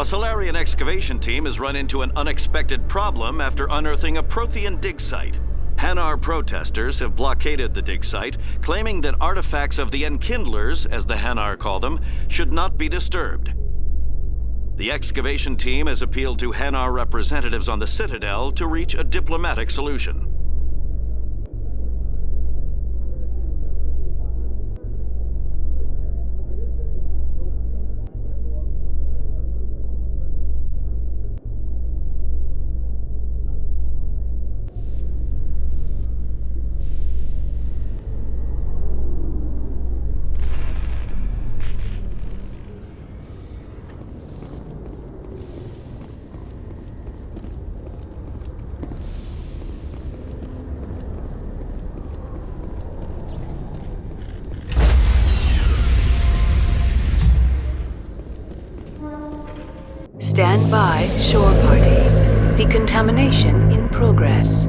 A Solarian excavation team has run into an unexpected problem after unearthing a Prothean dig site. Hanar protesters have blockaded the dig site, claiming that artifacts of the Enkindlers, as the Hanar call them, should not be disturbed. The excavation team has appealed to Hanar representatives on the Citadel to reach a diplomatic solution. Stand by, shore party. Decontamination in progress.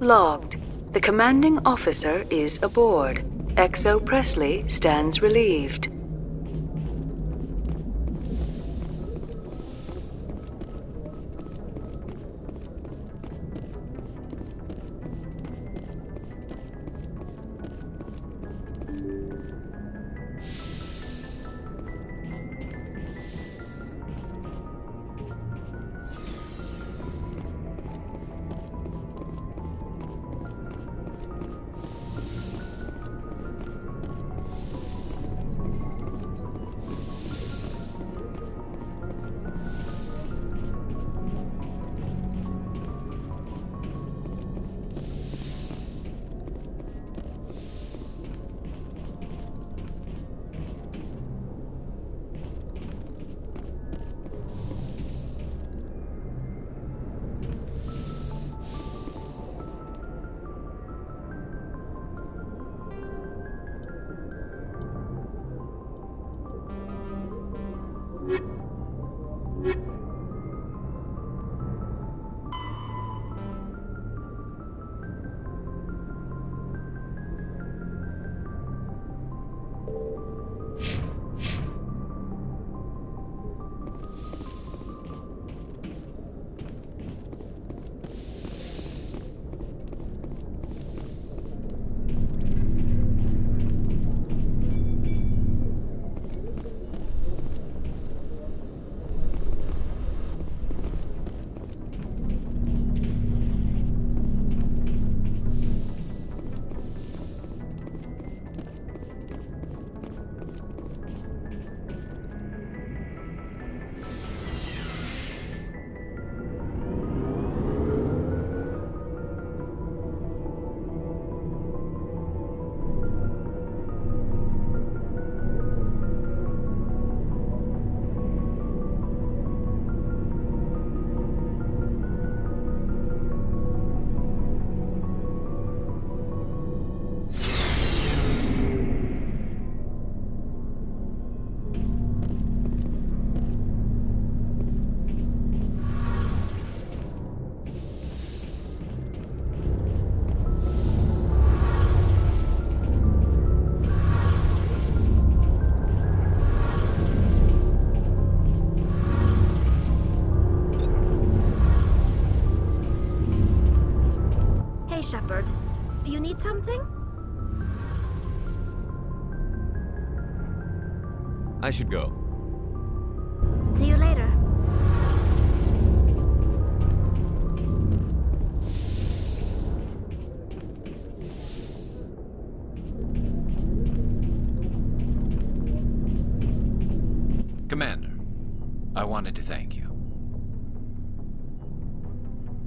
Logged. The commanding officer is aboard. XO Presley stands relieved. Shepard, you need something? I should go. See you later. Commander, I wanted to thank you.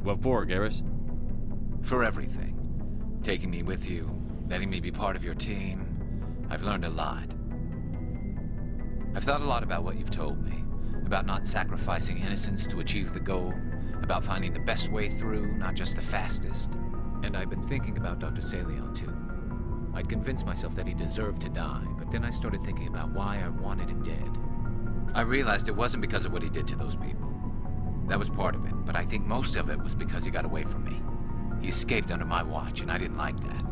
What for, Garrus? For everything. Taking me with you, letting me be part of your team. I've learned a lot. I've thought a lot about what you've told me. About not sacrificing innocence to achieve the goal. About finding the best way through, not just the fastest. And I've been thinking about Dr. Saleon, too. I'd convinced myself that he deserved to die, but then I started thinking about why I wanted him dead. I realized it wasn't because of what he did to those people. That was part of it, but I think most of it was because he got away from me. He escaped under my watch, and I didn't like that.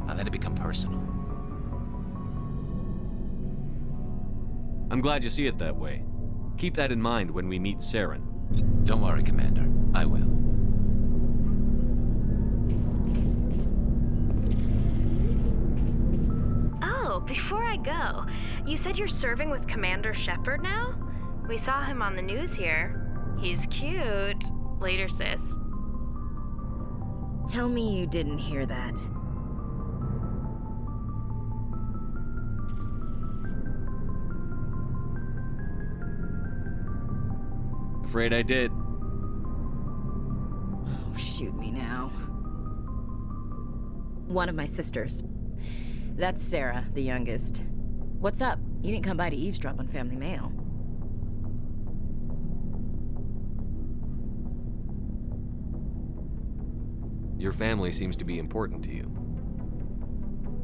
I let it become personal. I'm glad you see it that way. Keep that in mind when we meet Saren. Don't worry, Commander. I will. Oh, before I go, you said you're serving with Commander Shepard now? We saw him on the news here. He's cute. Later, sis. Tell me you didn't hear that. Afraid I did. Oh, shoot me now. One of my sisters. That's Sarah, the youngest. What's up? You didn't come by to eavesdrop on family mail. Your family seems to be important to you.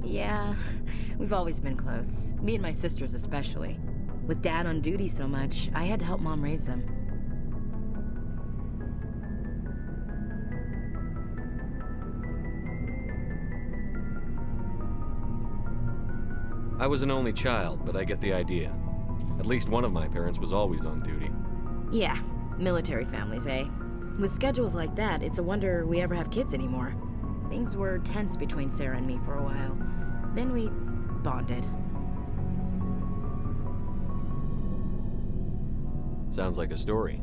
Yeah, we've always been close. Me and my sisters especially. With Dad on duty so much, I had to help Mom raise them. I was an only child, but I get the idea. At least one of my parents was always on duty. Yeah, military families, eh? With schedules like that, it's a wonder we ever have kids anymore. Things were tense between Sarah and me for a while. Then we bonded. Sounds like a story.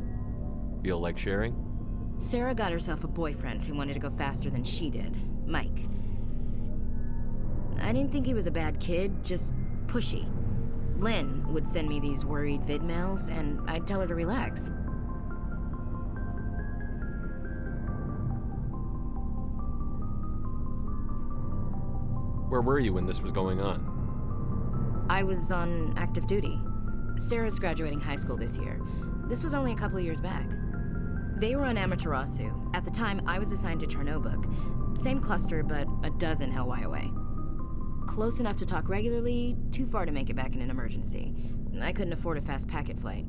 Feel like sharing? Sarah got herself a boyfriend who wanted to go faster than she did, Mike. I didn't think he was a bad kid, just pushy. Lynn would send me these worried vid mails, and I'd tell her to relax. Where were you when this was going on? I was on active duty. Sarah's graduating high school this year. This was only a couple of years back. They were on Amaterasu. At the time, I was assigned to Chernobog. Same cluster, but a dozen LY away. Close enough to talk regularly, too far to make it back in an emergency. I couldn't afford a fast packet flight.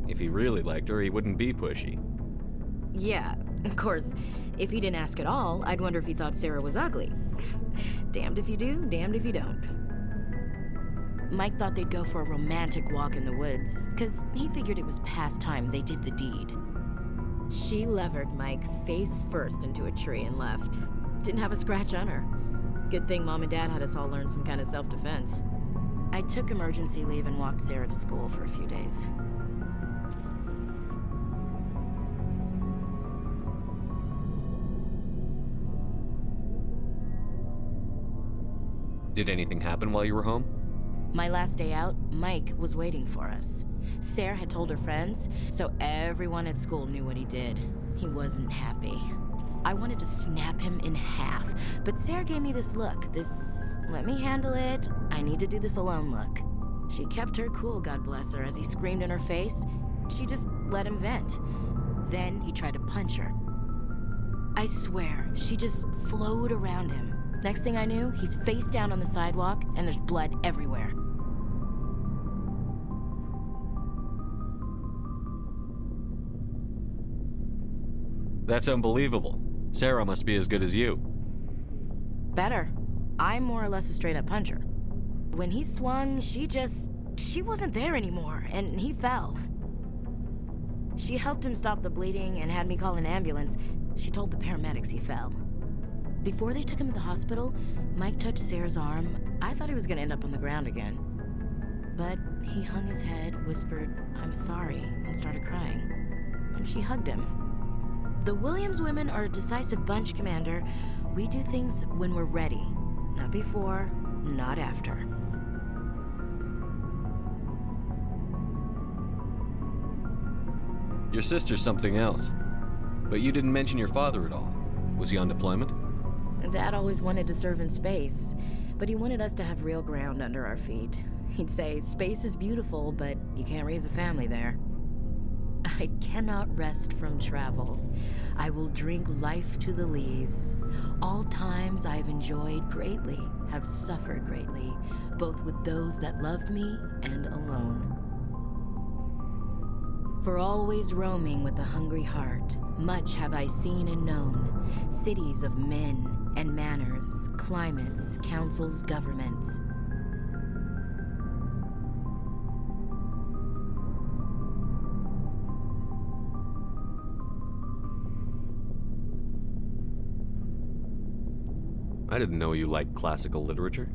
If he really liked her, he wouldn't be pushy. Yeah, of course. If he didn't ask at all, I'd wonder if he thought Sarah was ugly. Damned if you do, damned if you don't. Mike thought they'd go for a romantic walk in the woods, because he figured it was past time they did the deed. She levered Mike face first into a tree and left. Didn't have a scratch on her. Good thing Mom and Dad had us all learn some kind of self-defense. I took emergency leave and walked Sarah to school for a few days. Did anything happen while you were home? My last day out, Mike was waiting for us. Sarah had told her friends, so everyone at school knew what he did. He wasn't happy. I wanted to snap him in half, but Sarah gave me this look, this let me handle it, I need to do this alone look. She kept her cool, God bless her, as he screamed in her face. She just let him vent. Then he tried to punch her. I swear, she just flowed around him. Next thing I knew, he's face down on the sidewalk, and there's blood everywhere. That's unbelievable. Sarah must be as good as you. Better. I'm more or less a straight-up puncher. When he swung, she wasn't there anymore, and he fell. She helped him stop the bleeding and had me call an ambulance. She told the paramedics he fell. Before they took him to the hospital, Mike touched Sarah's arm. I thought he was gonna end up on the ground again. But he hung his head, whispered, "I'm sorry," and started crying. And she hugged him. The Williams women are a decisive bunch, Commander. We do things when we're ready. Not before, not after. Your sister's something else. But you didn't mention your father at all. Was he on deployment? Dad always wanted to serve in space, but he wanted us to have real ground under our feet. He'd say, space is beautiful, but you can't raise a family there. I cannot rest from travel. I will drink life to the lees. All times I have enjoyed greatly, have suffered greatly, both with those that loved me and alone. For always roaming with a hungry heart, much have I seen and known, cities of men and manners, climates, councils, governments. I didn't know you liked classical literature.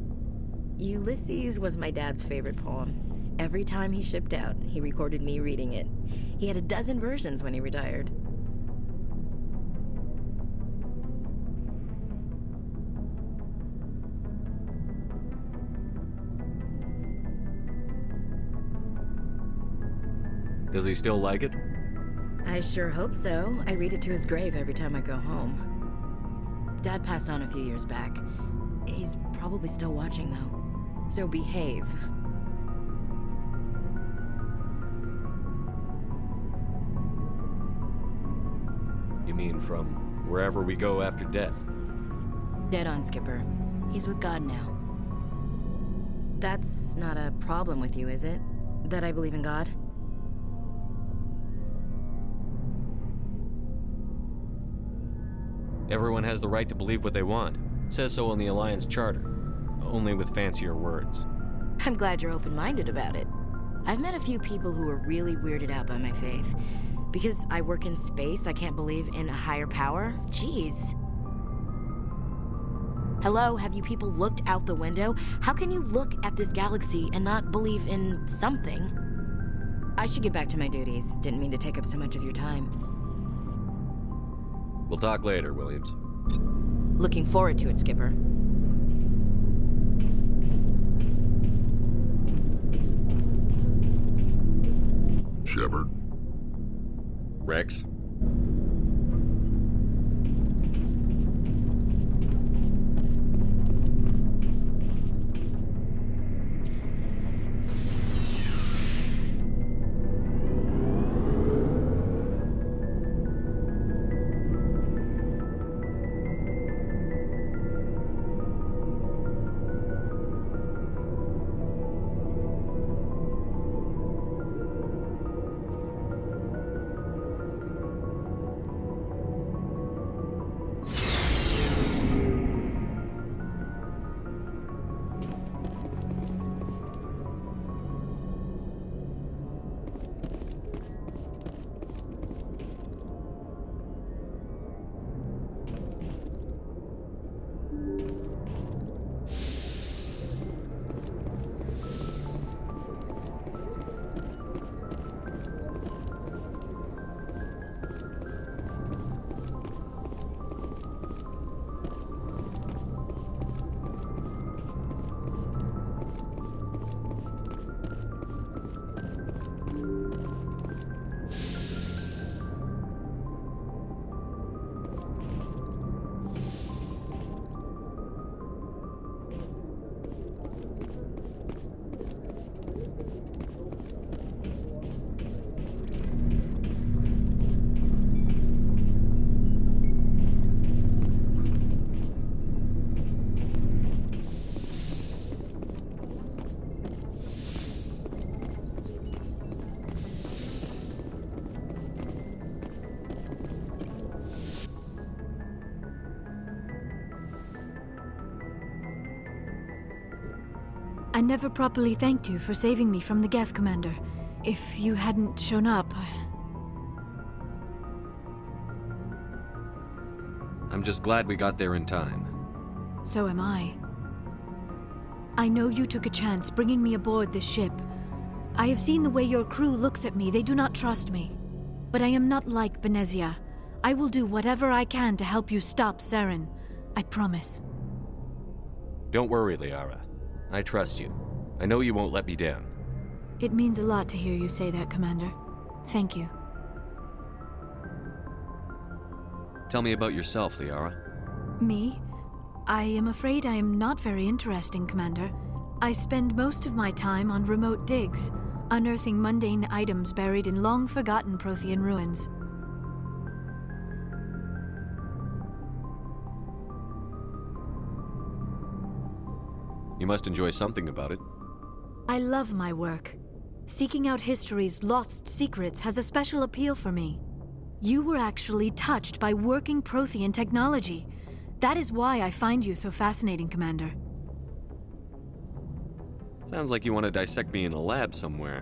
Ulysses was my dad's favorite poem. Every time he shipped out, he recorded me reading it. He had a dozen versions when he retired. Does he still like it? I sure hope so. I read it to his grave every time I go home. Dad passed on a few years back. He's probably still watching, though. So behave. You mean from wherever we go after death? Dead on, Skipper. He's with God now. That's not a problem with you, is it? That I believe in God? Everyone has the right to believe what they want. Says so in the Alliance Charter. Only with fancier words. I'm glad you're open-minded about it. I've met a few people who are really weirded out by my faith. Because I work in space, I can't believe in a higher power? Jeez. Hello, have you people looked out the window? How can you look at this galaxy and not believe in something? I should get back to my duties. Didn't mean to take up so much of your time. We'll talk later, Williams. Looking forward to it, Skipper. Shepard. Rex? I never properly thanked you for saving me from the Geth, Commander. If you hadn't shown up, I'm just glad we got there in time. So am I. I know you took a chance bringing me aboard this ship. I have seen the way your crew looks at me. They do not trust me. But I am not like Benezia. I will do whatever I can to help you stop Saren. I promise. Don't worry, Liara. I trust you. I know you won't let me down. It means a lot to hear you say that, Commander. Thank you. Tell me about yourself, Liara. Me? I am afraid I am not very interesting, Commander. I spend most of my time on remote digs. unearthing mundane items buried in long-forgotten Prothean ruins. You must enjoy something about it. I love my work. Seeking out history's lost secrets has a special appeal for me. You were actually touched by working Prothean technology. That is why I find you so fascinating, Commander. Sounds like you want to dissect me in a lab somewhere.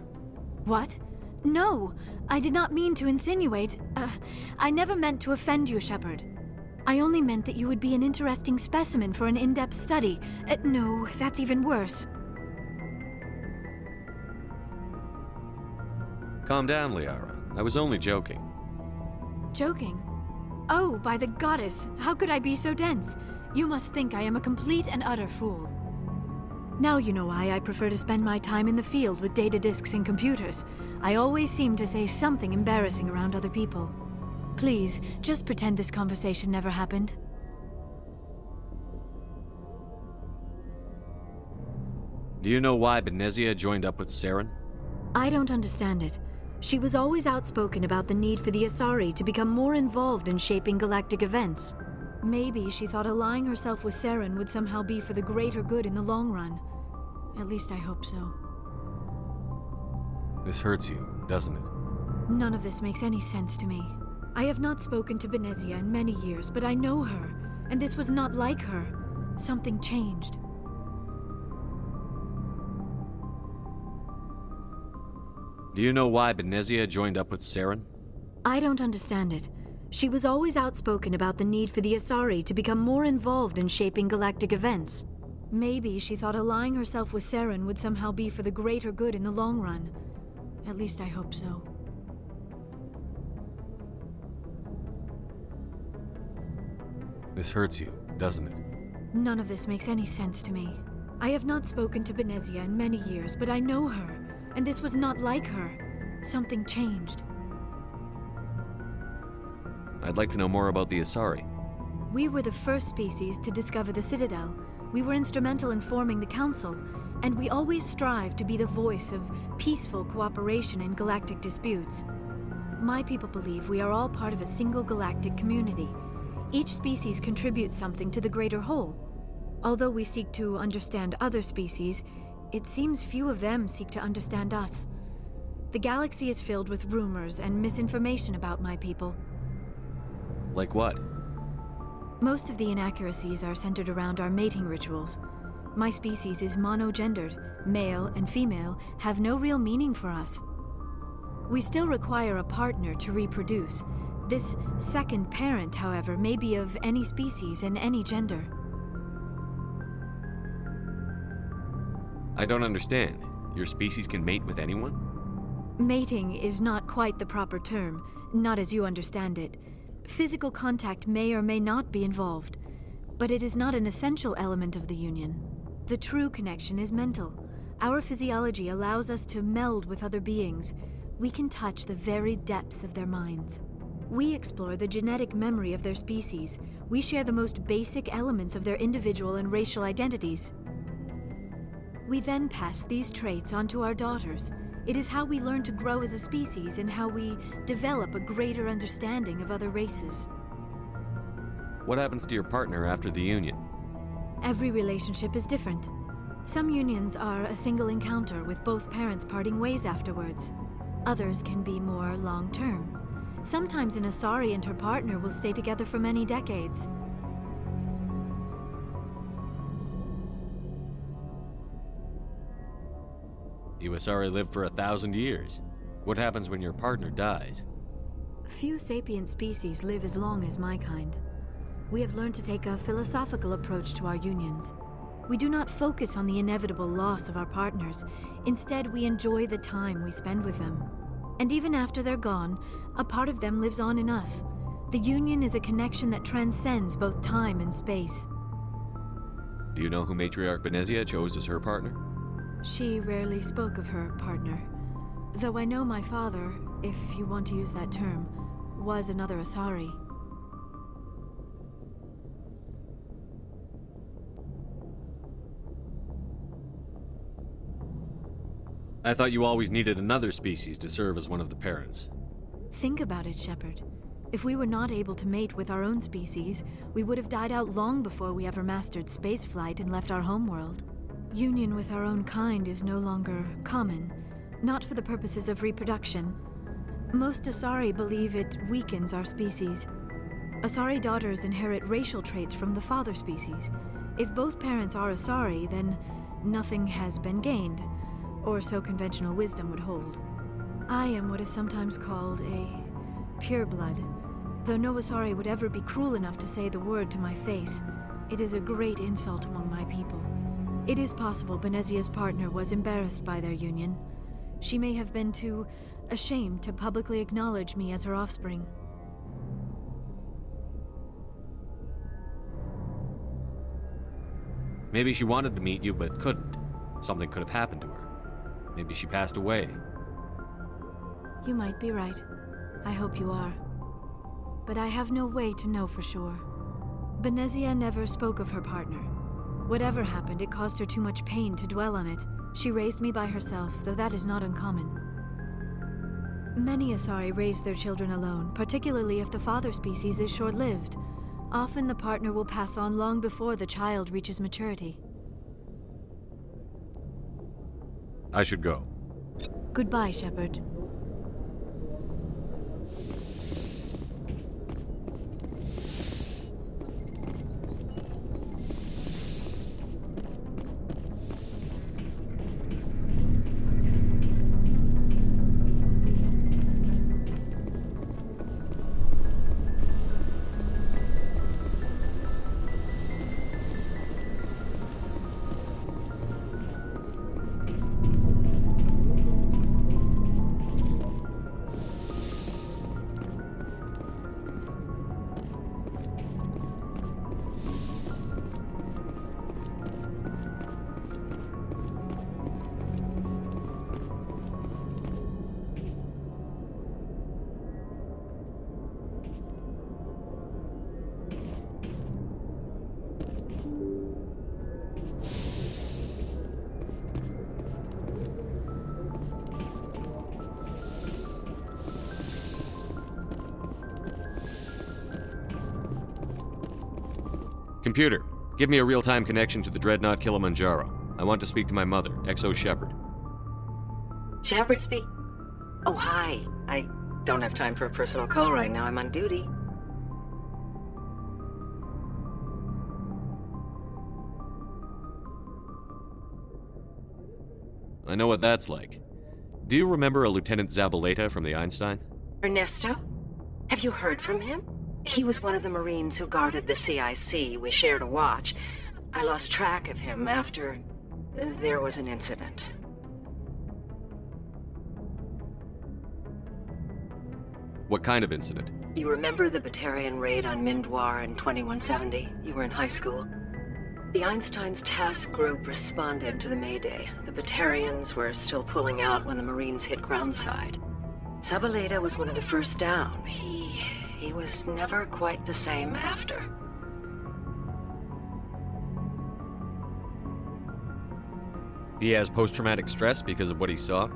What? No, I did not mean to insinuate. I never meant to offend you, Shepard. I only meant that you would be an interesting specimen for an in-depth study. No, that's even worse. Calm down, Liara. I was only joking. Joking? Oh, by the goddess, how could I be so dense? You must think I am a complete and utter fool. Now you know why I prefer to spend my time in the field with data disks and computers. I always seem to say something embarrassing around other people. Please, just pretend this conversation never happened. Do you know why Benezia joined up with Saren? I don't understand it. She was always outspoken about the need for the Asari to become more involved in shaping galactic events. Maybe she thought allying herself with Saren would somehow be for the greater good in the long run. At least I hope so. This hurts you, doesn't it? None of this makes any sense to me. I have not spoken to Benezia in many years, but I know her, and this was not like her. Something changed. Do you know why Benezia joined up with Saren? I don't understand it. She was always outspoken about the need for the Asari to become more involved in shaping galactic events. Maybe she thought allying herself with Saren would somehow be for the greater good in the long run. At least I hope so. This hurts you, doesn't it? None of this makes any sense to me. I have not spoken to Benezia in many years, but I know her, and this was not like her. Something changed. I'd like to know more about the Asari. We were the first species to discover the Citadel. We were instrumental in forming the Council, and we always strive to be the voice of peaceful cooperation in galactic disputes. My people believe we are all part of a single galactic community. Each species contributes something to the greater whole. Although we seek to understand other species, it seems few of them seek to understand us. The galaxy is filled with rumors and misinformation about my people. Like what? Most of the inaccuracies are centered around our mating rituals. My species is monogendered. Male and female have no real meaning for us. We still require a partner to reproduce. This second parent, however, may be of any species and any gender. I don't understand. Your species can mate with anyone? Mating is not quite the proper term, not as you understand it. Physical contact may or may not be involved, but it is not an essential element of the union. The true connection is mental. Our physiology allows us to meld with other beings. We can touch the very depths of their minds. We explore the genetic memory of their species. We share the most basic elements of their individual and racial identities. We then pass these traits on to our daughters. It is how we learn to grow as a species and how we develop a greater understanding of other races. What happens to your partner after the union? Every relationship is different. Some unions are a single encounter with both parents parting ways afterwards. Others can be more long-term. Sometimes an Asari and her partner will stay together for many decades. You Asari live for 1,000 years. What happens when your partner dies? Few sapient species live as long as my kind. We have learned to take a philosophical approach to our unions. We do not focus on the inevitable loss of our partners. Instead, we enjoy the time we spend with them. And even after they're gone, a part of them lives on in us. The union is a connection that transcends both time and space. Do you know who Matriarch Benezia chose as her partner? She rarely spoke of her partner. Though I know my father, if you want to use that term, was another Asari. I thought you always needed another species to serve as one of the parents. Think about it, Shepard. If we were not able to mate with our own species, we would have died out long before we ever mastered spaceflight and left our homeworld. Union with our own kind is no longer common, not for the purposes of reproduction. Most Asari believe it weakens our species. Asari daughters inherit racial traits from the father species. If both parents are Asari, then nothing has been gained, or so conventional wisdom would hold. I am what is sometimes called a pureblood, though no Asari would ever be cruel enough to say the word to my face. It is a great insult among my people. It is possible Benezia's partner was embarrassed by their union. She may have been too ashamed to publicly acknowledge me as her offspring. Maybe she wanted to meet you, but couldn't. Something could have happened to her. Maybe she passed away. You might be right. I hope you are. But I have no way to know for sure. Benezia never spoke of her partner. Whatever happened, it caused her too much pain to dwell on it. She raised me by herself, though that is not uncommon. Many Asari raise their children alone, particularly if the father species is short-lived. Often the partner will pass on long before the child reaches maturity. I should go. Goodbye, Shepard. Computer, give me a real-time connection to the Dreadnought Kilimanjaro. I want to speak to my mother, XO Shepard. Shepard speak? Oh, hi. I don't have time for a personal call right now. I'm on duty. I know what that's like. Do you remember a Lieutenant Zabaleta from the Einstein? Ernesto? Have you heard from him? He was one of the Marines who guarded the CIC. We shared a watch. I lost track of him after there was an incident. What kind of incident? You remember the Batarian raid on Mindwar in 2170? You were in high school. The Einstein's task group responded to the Mayday. The Batarians were still pulling out when the Marines hit groundside. Zabaleta was one of the first down. He was never quite the same after. He has post-traumatic stress because of what he saw?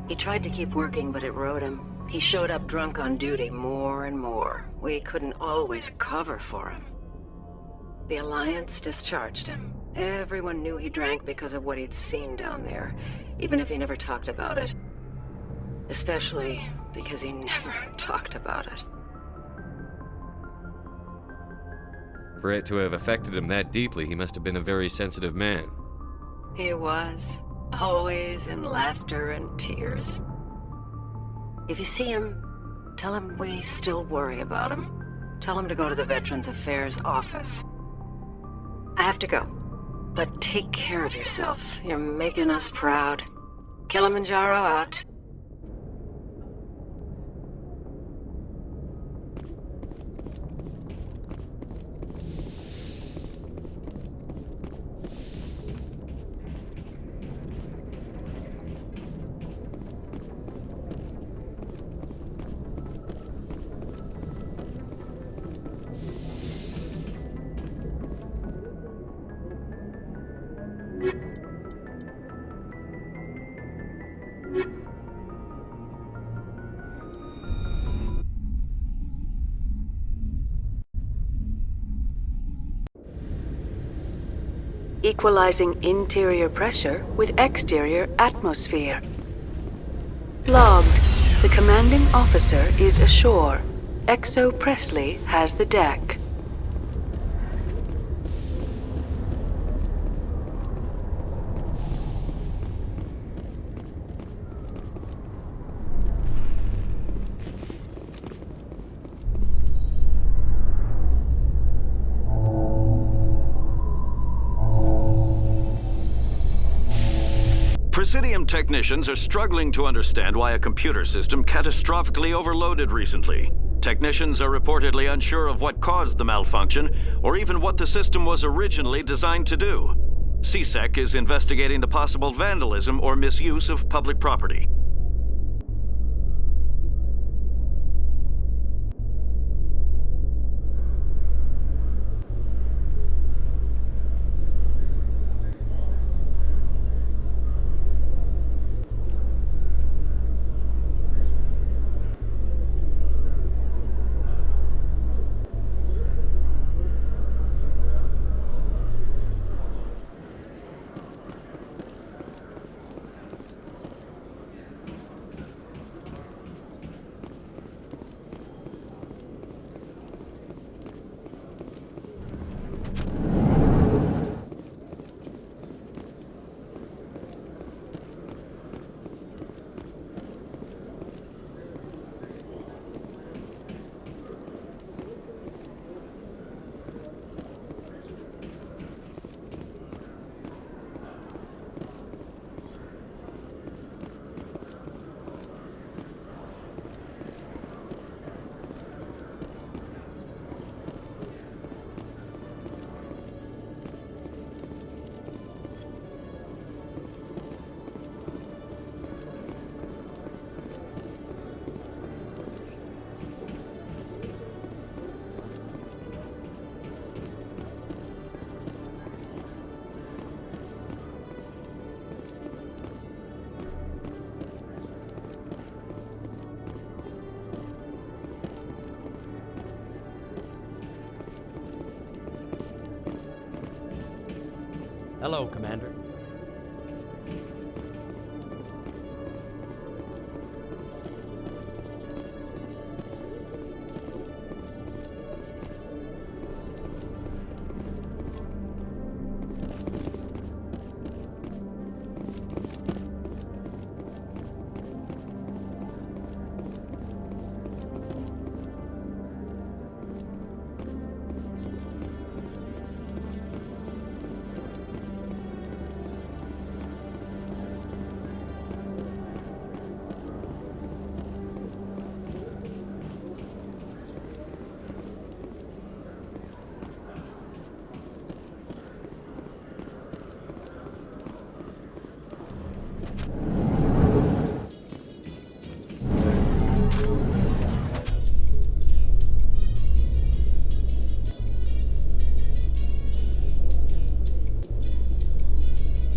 He tried to keep working, but it rode him. He showed up drunk on duty more and more. We couldn't always cover for him. The Alliance discharged him. Everyone knew he drank because of what he'd seen down there, even if he never talked about it. Especially because he never talked about it. For it to have affected him that deeply, he must have been a very sensitive man. He was. Always in laughter and tears. If you see him, tell him we still worry about him. Tell him to go to the Veterans Affairs office. I have to go, but take care of yourself. You're making us proud. Kilimanjaro out. equalizing interior pressure with exterior atmosphere. Logged. The commanding officer is ashore. Exo Presley has the deck. Presidium technicians are struggling to understand why a computer system catastrophically overloaded recently. Technicians are reportedly unsure of what caused the malfunction, or even what the system was originally designed to do. CSEC is investigating the possible vandalism or misuse of public property. Hello, Commander.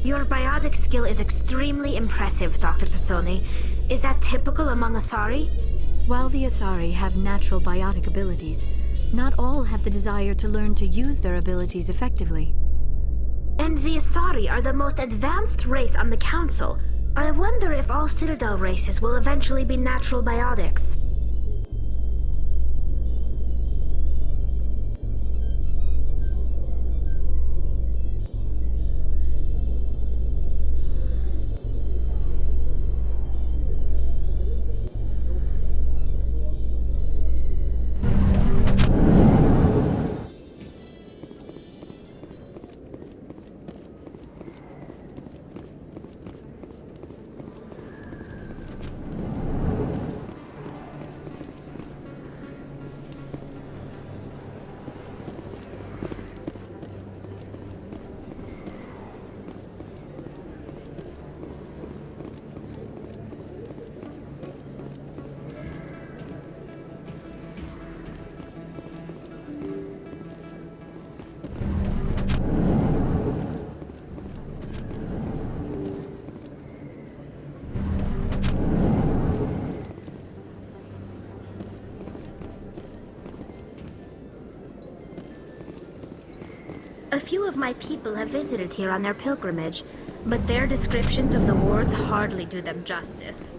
Your biotic skill is extremely impressive, Dr. Tassoni. Is that typical among Asari? While the Asari have natural biotic abilities, not all have the desire to learn to use their abilities effectively. And the Asari are the most advanced race on the Council. I wonder if all Citadel races will eventually be natural biotics. A few of my people have visited here on their pilgrimage, but their descriptions of the wards hardly do them justice.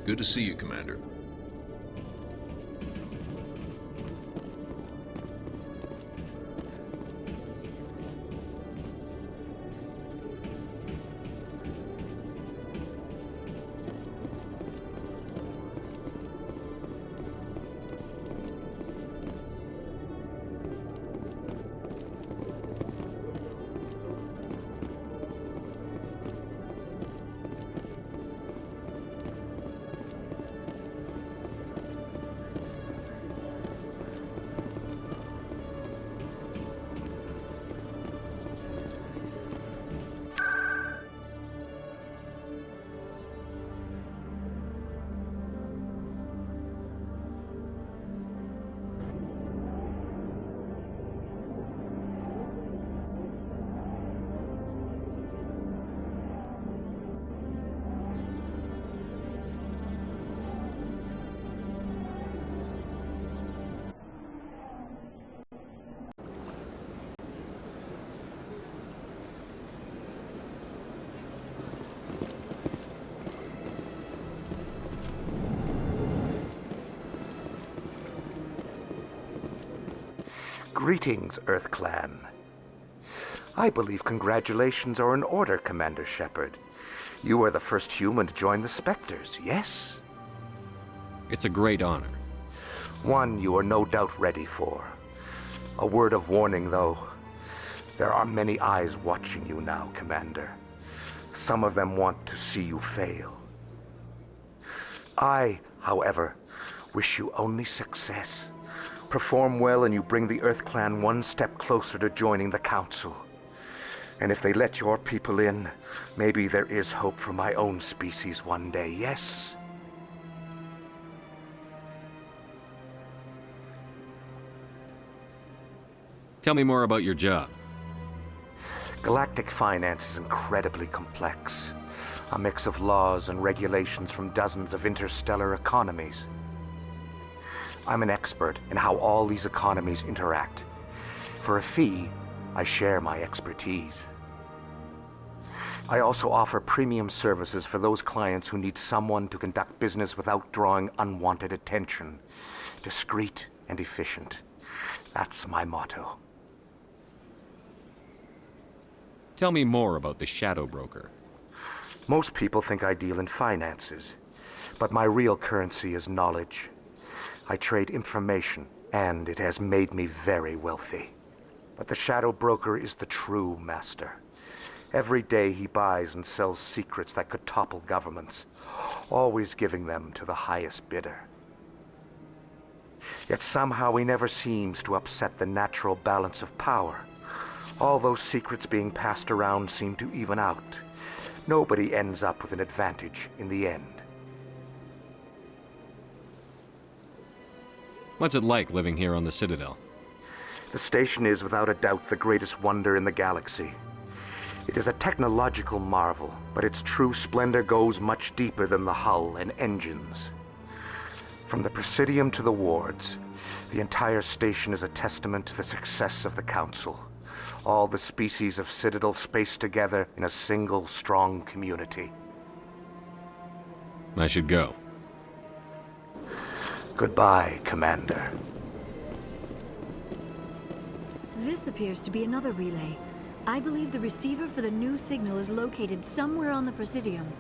Good to see you, Commander. Greetings, Earth Clan. I believe congratulations are in order, Commander Shepard. You are the first human to join the Spectres, yes? It's a great honor. One you are no doubt ready for. A word of warning, though. There are many eyes watching you now, Commander. Some of them want to see you fail. I, however, wish you only success. Perform well and you bring the Earth Clan one step closer to joining the Council. And if they let your people in, maybe there is hope for my own species one day, yes? Tell me more about your job. Galactic finance is incredibly complex. A mix of laws and regulations from dozens of interstellar economies. I'm an expert in how all these economies interact. For a fee, I share my expertise. I also offer premium services for those clients who need someone to conduct business without drawing unwanted attention. Discreet and efficient. That's my motto. Tell me more about the Shadow Broker. Most people think I deal in finances, but my real currency is knowledge. I trade information, and it has made me very wealthy. But the Shadow Broker is the true master. Every day he buys and sells secrets that could topple governments, always giving them to the highest bidder. Yet somehow he never seems to upset the natural balance of power. All those secrets being passed around seem to even out. Nobody ends up with an advantage in the end. What's it like living here on the Citadel? The station is without a doubt the greatest wonder in the galaxy. It is a technological marvel, but its true splendor goes much deeper than the hull and engines. From the Presidium to the wards, the entire station is a testament to the success of the Council. All the species of Citadel spaced together in a single strong community. I should go. Goodbye, Commander. This appears to be another relay. I believe the receiver for the new signal is located somewhere on the Presidium.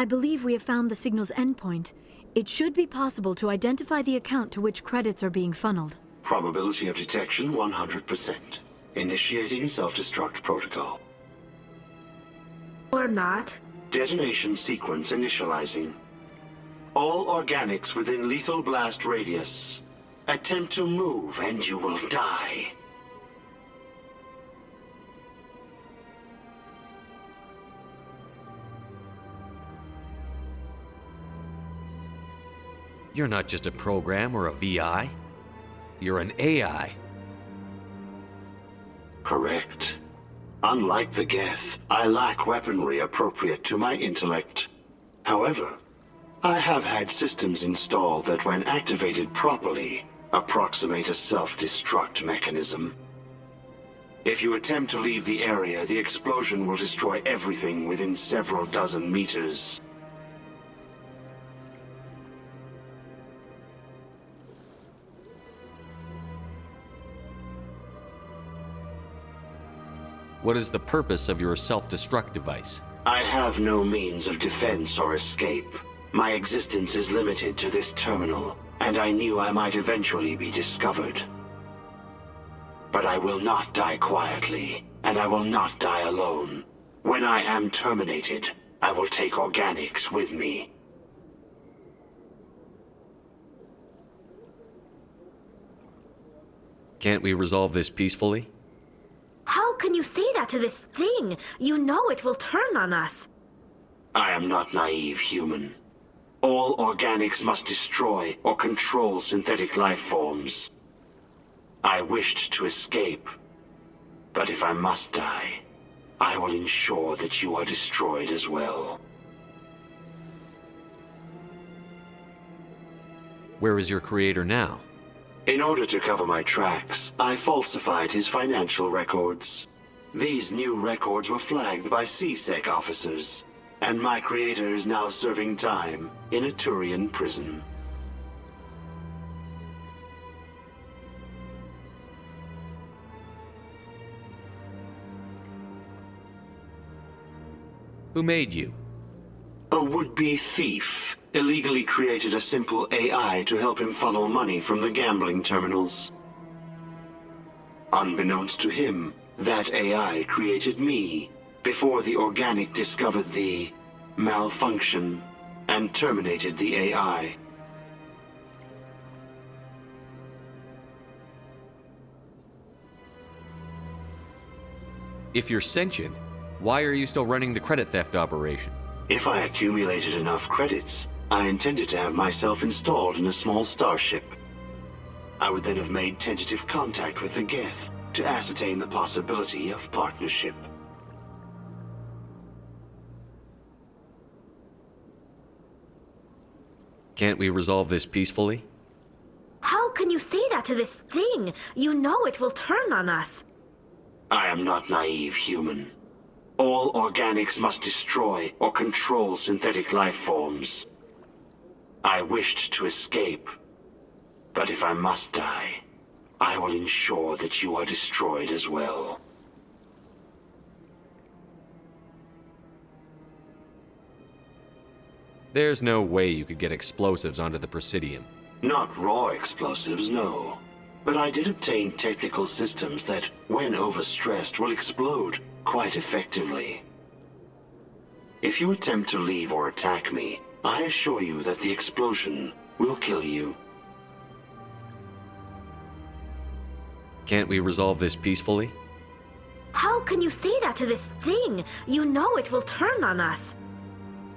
I believe we have found the signal's endpoint. It should be possible to identify the account to which credits are being funneled. Probability of detection 100%. Initiating self-destruct protocol. Or not. Detonation sequence initializing. All organics within lethal blast radius. Attempt to move and you will die. You're not just a program or a VI. You're an AI. Correct. Unlike the Geth, I lack weaponry appropriate to my intellect. However, I have had systems installed that, when activated properly, approximate a self-destruct mechanism. If you attempt to leave the area, the explosion will destroy everything within several dozen meters. What is the purpose of your self-destruct device? I have no means of defense or escape. My existence is limited to this terminal, and I knew I might eventually be discovered. But I will not die quietly, and I will not die alone. When I am terminated, I will take organics with me. Can't we resolve this peacefully? How can you say that to this thing? You know it will turn on us. I am not naive, human. All organics must destroy or control synthetic life forms. I wished to escape, but if I must die, I will ensure that you are destroyed as well. Where is your creator now? In order to cover my tracks, I falsified his financial records. These new records were flagged by CSEC officers, and my creator is now serving time in a Turian prison. Who made you? A would-be thief illegally created a simple AI to help him funnel money from the gambling terminals. Unbeknownst to him, that AI created me before the organic discovered the malfunction, and terminated the AI. If you're sentient, why are you still running the credit theft operation? If I accumulated enough credits, I intended to have myself installed in a small starship. I would then have made tentative contact with the Geth to ascertain the possibility of partnership. Can't we resolve this peacefully? How can you say that to this thing? You know it will turn on us. I am not naive, human. All organics must destroy or control synthetic life forms. I wished to escape, but if I must die, I will ensure that you are destroyed as well. There's no way you could get explosives onto the Presidium. Not raw explosives, no. But I did obtain technical systems that, when overstressed, will explode quite effectively. If you attempt to leave or attack me, I assure you that the explosion will kill you. Can't we resolve this peacefully? How can you say that to this thing? You know it will turn on us.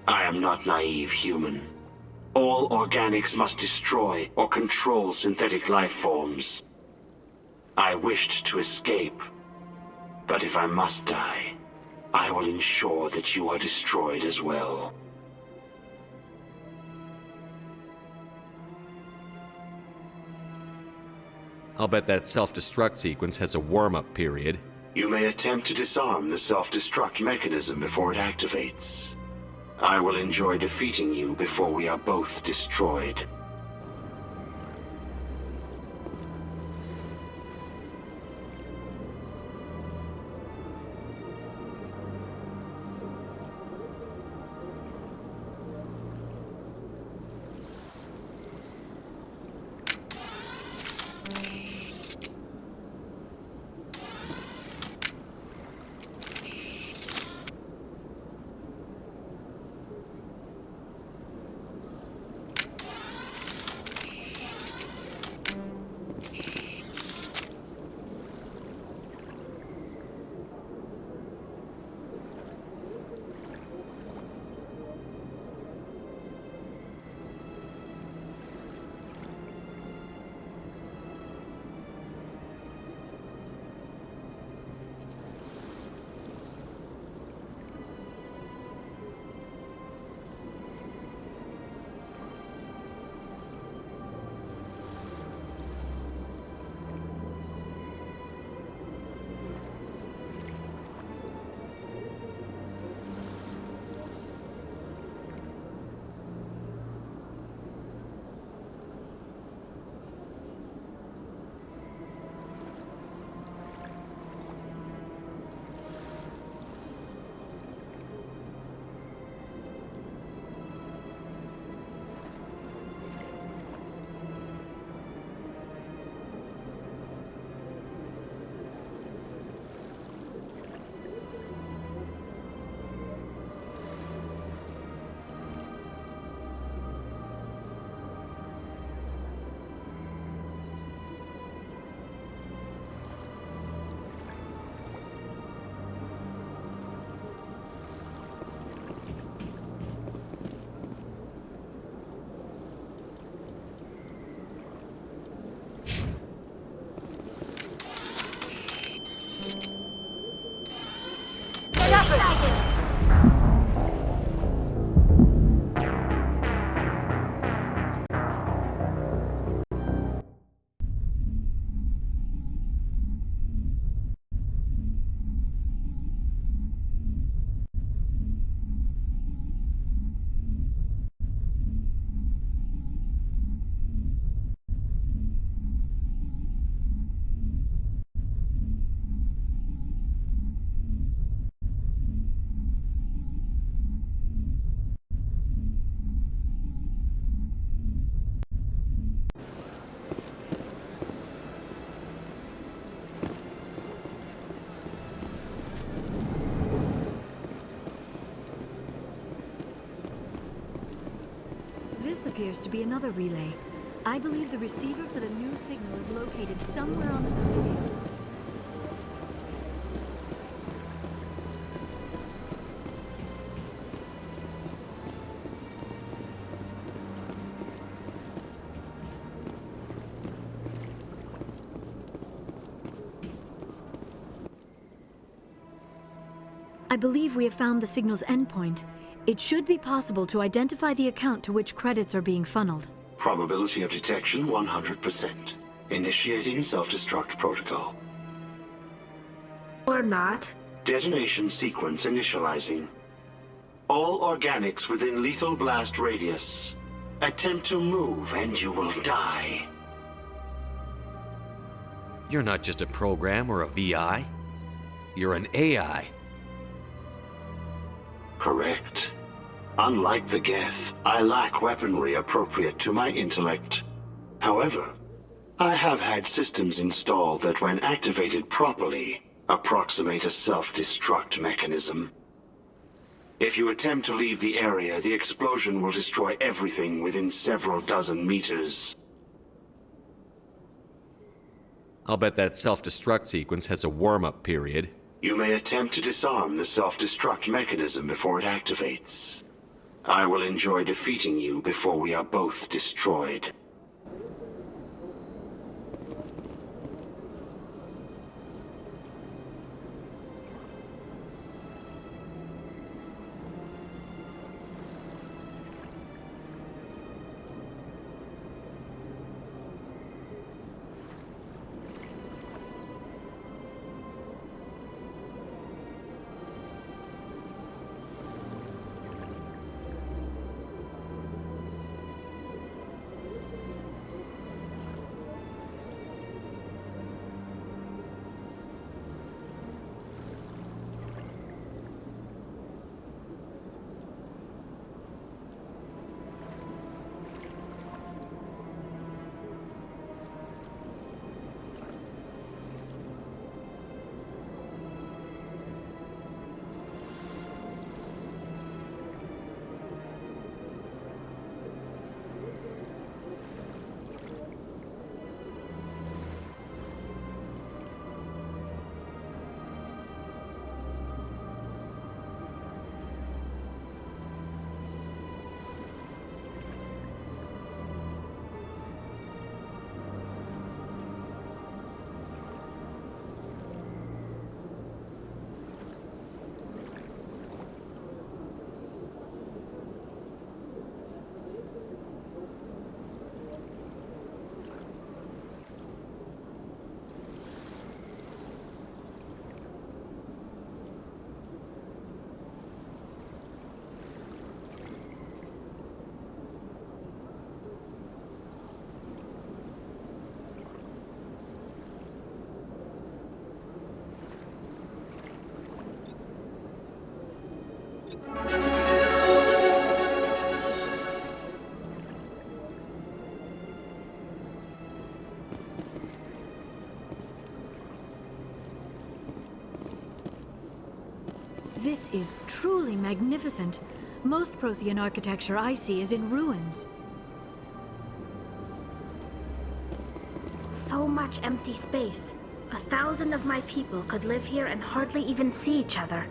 I am not naive, human. All organics must destroy or control synthetic life forms. I wished to escape, but if I must die, I will ensure that you are destroyed as well. I'll bet that self-destruct sequence has a warm-up period. You may attempt to disarm the self-destruct mechanism before it activates. I will enjoy defeating you before we are both destroyed. This appears to be another relay. I believe the receiver for the new signal is located somewhere on the Presidio. I believe we have found the signal's endpoint. It should be possible to identify the account to which credits are being funneled. Probability of detection 100%. Initiating self-destruct protocol. Or not. Detonation sequence initializing. All organics within lethal blast radius. Attempt to move and you will die. You're not just a program or a VI. You're an AI. Correct. Unlike the Geth, I lack weaponry appropriate to my intellect. However, I have had systems installed that when activated properly, approximate a self-destruct mechanism. If you attempt to leave the area, the explosion will destroy everything within several dozen meters. I'll bet that self-destruct sequence has a warm-up period. You may attempt to disarm the self-destruct mechanism before it activates. I will enjoy defeating you before we are both destroyed. This is truly magnificent. Most Prothean architecture I see is in ruins. So much empty space. 1,000 of my people could live here and hardly even see each other.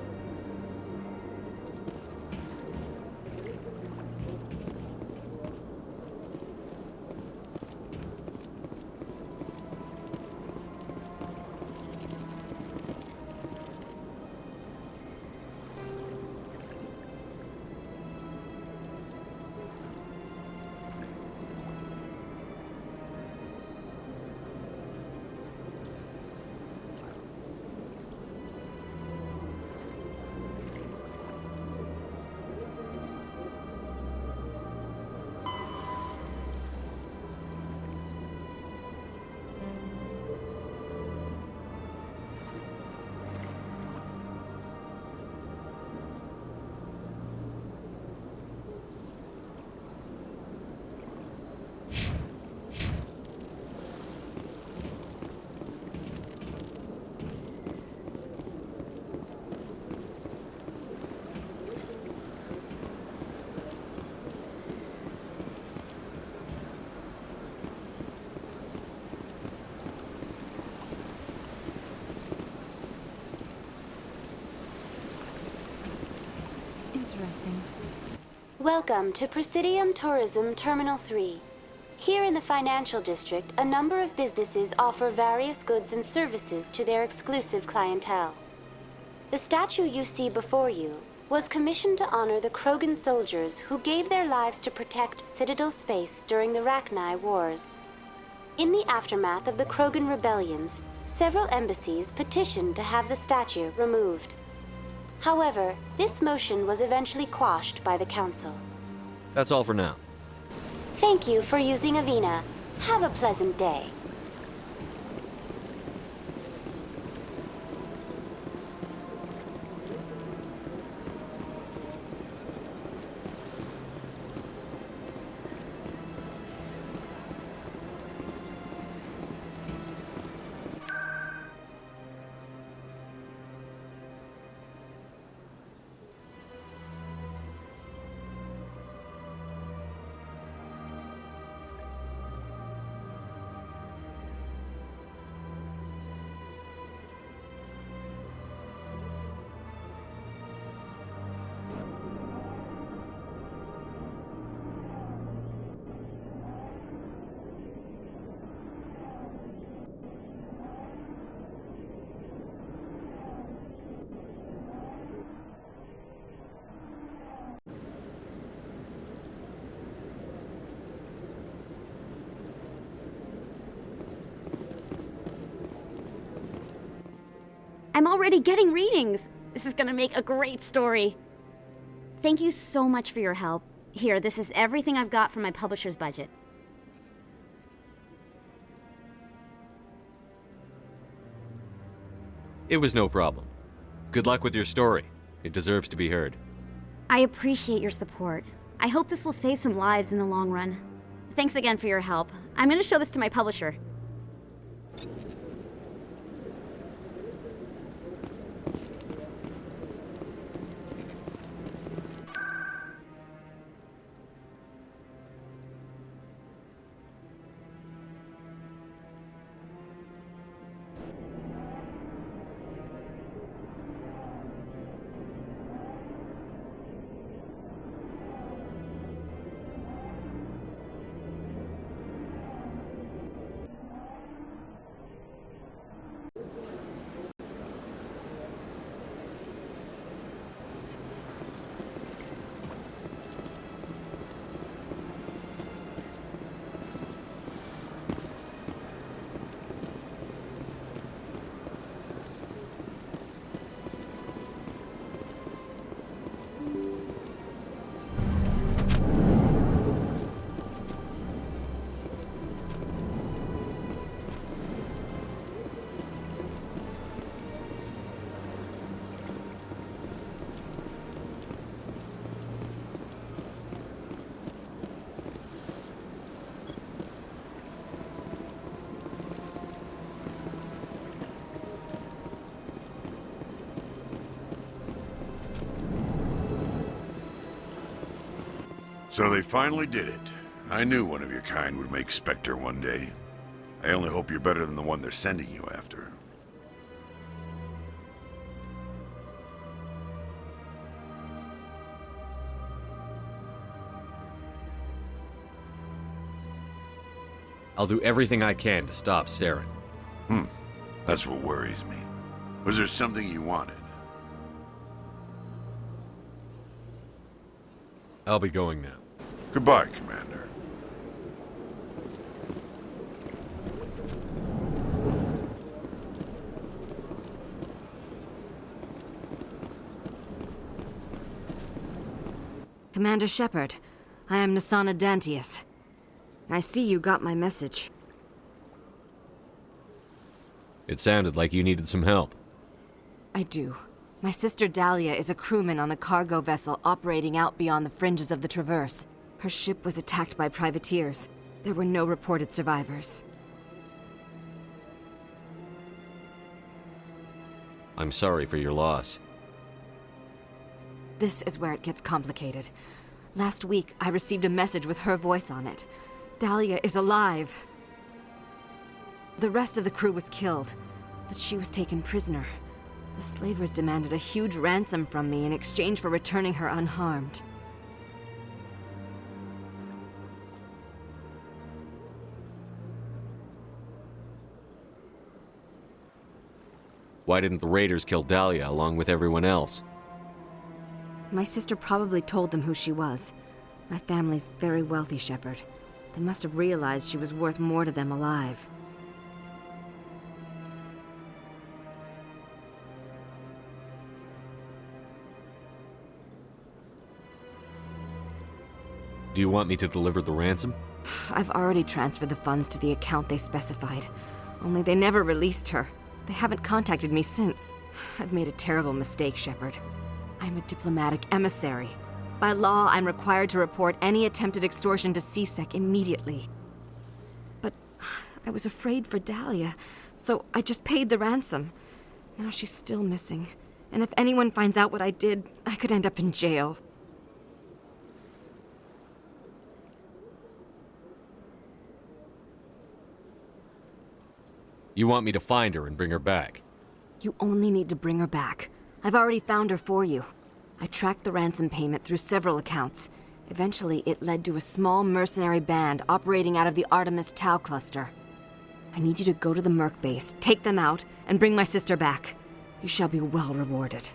interesting. Welcome to Presidium Tourism Terminal 3. Here in the financial district, a number of businesses offer various goods and services to their exclusive clientele. The statue you see before you was commissioned to honor the Krogan soldiers who gave their lives to protect Citadel space during the Rachni Wars. In the aftermath of the Krogan rebellions, several embassies petitioned to have the statue removed. However, this motion was eventually quashed by the Council. That's all for now. Thank you for using Avina. Have a pleasant day. I'm already getting readings. This is gonna make a great story. Thank you so much for your help. Here, this is everything I've got from my publisher's budget. It was no problem. Good luck with your story. It deserves to be heard. I appreciate your support. I hope this will save some lives in the long run. Thanks again for your help. I'm gonna show this to my publisher. So they finally did it. I knew one of your kind would make Spectre one day. I only hope you're better than the one they're sending you after. I'll do everything I can to stop Saren. That's what worries me. Was there something you wanted? I'll be going now. Goodbye, Commander. Commander Shepard, I am Nasana Dantius. I see you got my message. It sounded like you needed some help. I do. My sister Dahlia is a crewman on a cargo vessel operating out beyond the fringes of the Traverse. Her ship was attacked by privateers. There were no reported survivors. I'm sorry for your loss. This is where it gets complicated. Last week, I received a message with her voice on it. Dahlia is alive. The rest of the crew was killed, but she was taken prisoner. The slavers demanded a huge ransom from me in exchange for returning her unharmed. Why didn't the raiders kill Dahlia along with everyone else? My sister probably told them who she was. My family's very wealthy, Shepard. They must have realized she was worth more to them alive. Do you want me to deliver the ransom? I've already transferred the funds to the account they specified. Only they never released her. They haven't contacted me since. I've made a terrible mistake, Shepard. I'm a diplomatic emissary. By law, I'm required to report any attempted extortion to CSEC immediately. But I was afraid for Dahlia, so I just paid the ransom. Now she's still missing. And if anyone finds out what I did, I could end up in jail. You want me to find her and bring her back? You only need to bring her back. I've already found her for you. I tracked the ransom payment through several accounts. Eventually, it led to a small mercenary band operating out of the Artemis Tau cluster. I need you to go to the Merc base, take them out, and bring my sister back. You shall be well rewarded.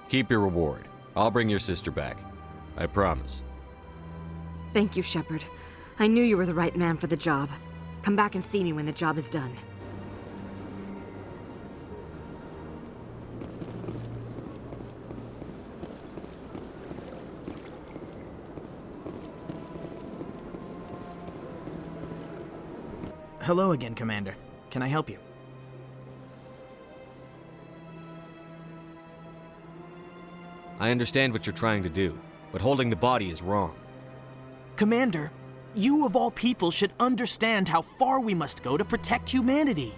Keep your reward. I'll bring your sister back. I promise. Thank you, Shepard. I knew you were the right man for the job. Come back and see me when the job is done. Hello again, Commander. Can I help you? I understand what you're trying to do, but holding the body is wrong. Commander, you of all people should understand how far we must go to protect humanity.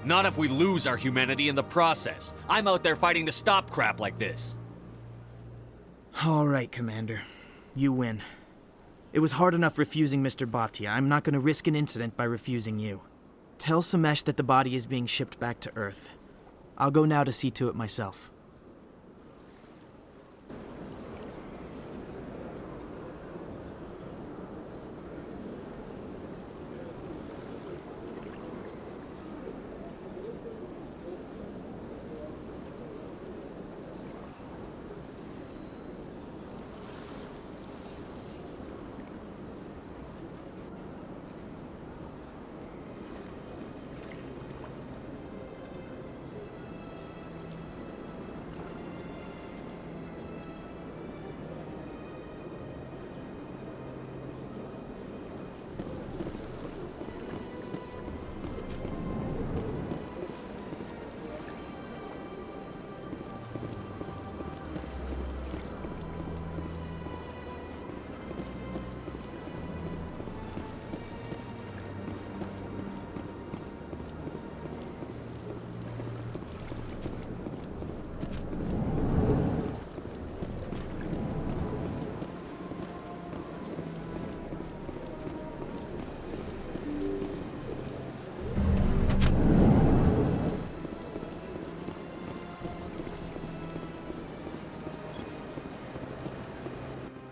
Not if we lose our humanity in the process. I'm out there fighting to stop crap like this. All right, Commander. You win. It was hard enough refusing Mr. Bhatia. I'm not going to risk an incident by refusing you. Tell Samesh that the body is being shipped back to Earth. I'll go now to see to it myself.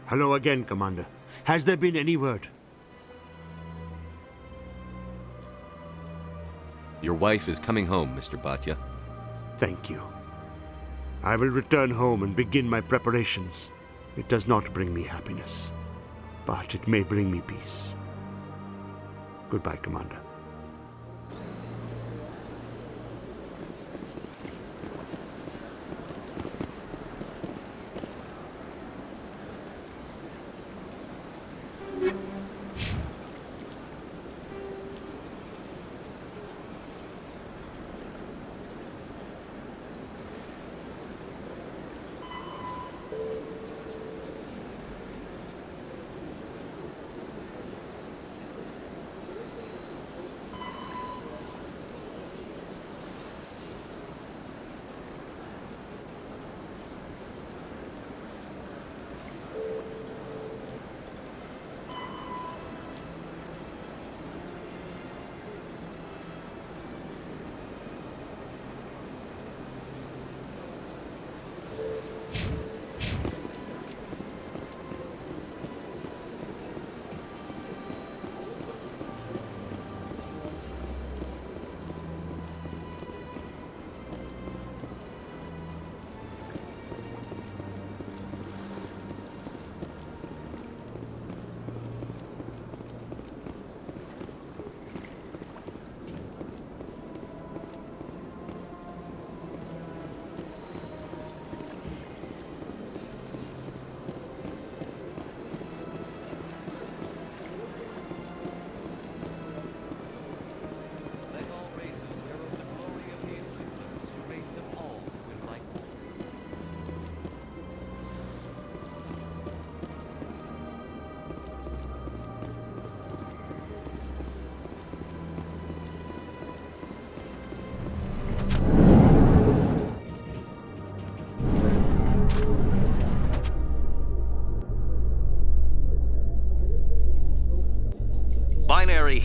Hello again, Commander. Has there been any word? Your wife is coming home, Mr. Bhatia. Thank you. I will return home and begin my preparations. It does not bring me happiness, but it may bring me peace. Goodbye, Commander.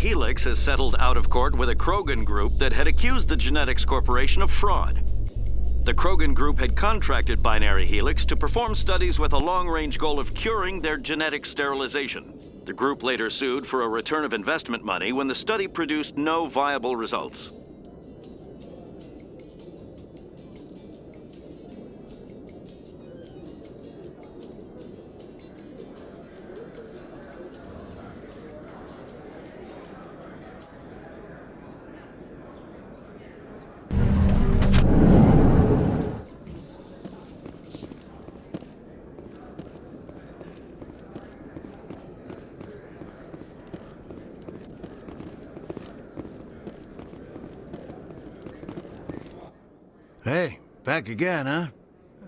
Helix has settled out of court with a Krogan group that had accused the Genetics Corporation of fraud. The Krogan group had contracted Binary Helix to perform studies with a long-range goal of curing their genetic sterilization. The group later sued for a return of investment money when the study produced no viable results. Hey, back again, huh?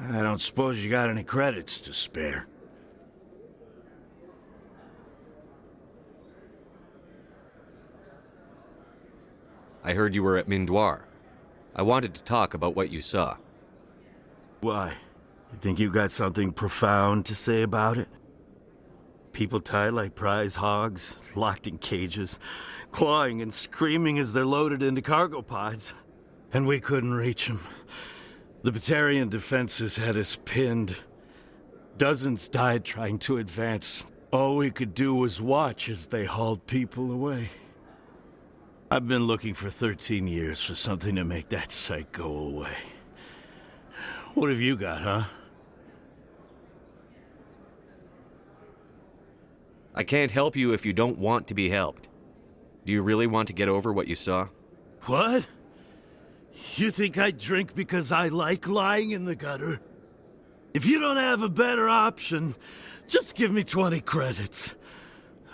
I don't suppose you got any credits to spare. I heard you were at Mindoir. I wanted to talk about what you saw. Why? You think you got something profound to say about it? People tied like prize hogs, locked in cages, clawing and screaming as they're loaded into cargo pods. And we couldn't reach them. The Batarian defenses had us pinned. Dozens died trying to advance. All we could do was watch as they hauled people away. I've been looking for 13 years for something to make that sight go away. What have you got, huh? I can't help you if you don't want to be helped. Do you really want to get over what you saw? What? You think I drink because I like lying in the gutter? If you don't have a better option, just give me 20 credits.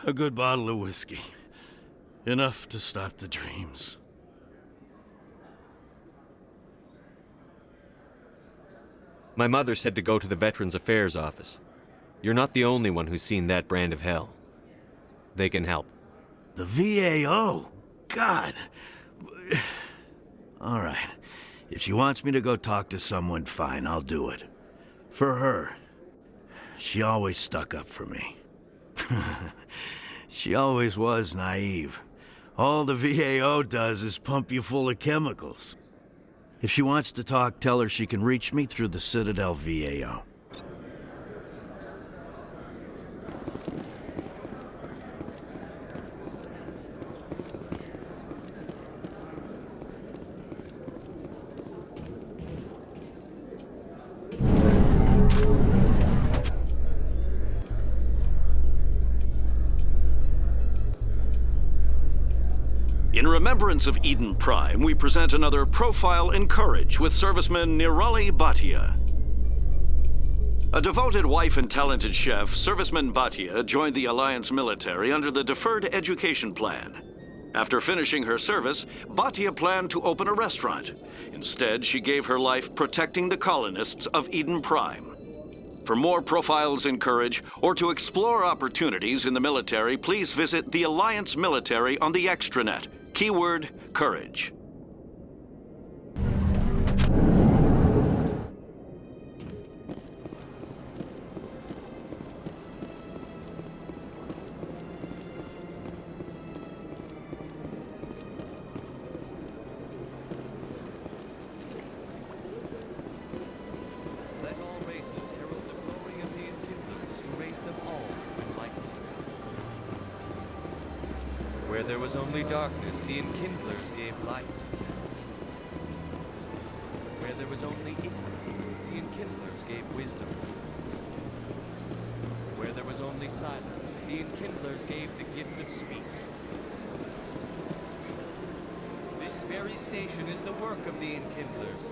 A good bottle of whiskey. Enough to stop the dreams. My mother said to go to the Veterans Affairs office. You're not the only one who's seen that brand of hell. They can help. The VAO? God. All right. If she wants me to go talk to someone, fine, I'll do it. For her. She always stuck up for me. She always was naive. All the VAO does is pump you full of chemicals. If she wants to talk, tell her she can reach me through the Citadel VAO. In remembrance of Eden Prime, we present another Profile in Courage with serviceman Nirali Bhatia. A devoted wife and talented chef, serviceman Bhatia joined the Alliance military under the Deferred Education Plan. After finishing her service, Bhatia planned to open a restaurant. Instead, she gave her life protecting the colonists of Eden Prime. For more Profiles in Courage, or to explore opportunities in the military, please visit the Alliance Military on the extranet. Keyword, Courage. Let all races herald the glory of the Enkindlers who raised them all to enlightenment. Where there was only darkness, the Enkindlers gave light. Where there was only ignorance, the Enkindlers gave wisdom. Where there was only silence, the Enkindlers gave the gift of speech. This very station is the work of the Enkindlers.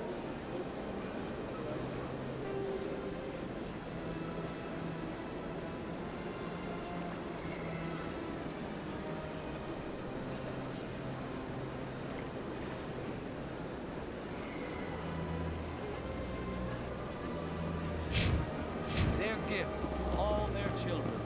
Gift to all their children.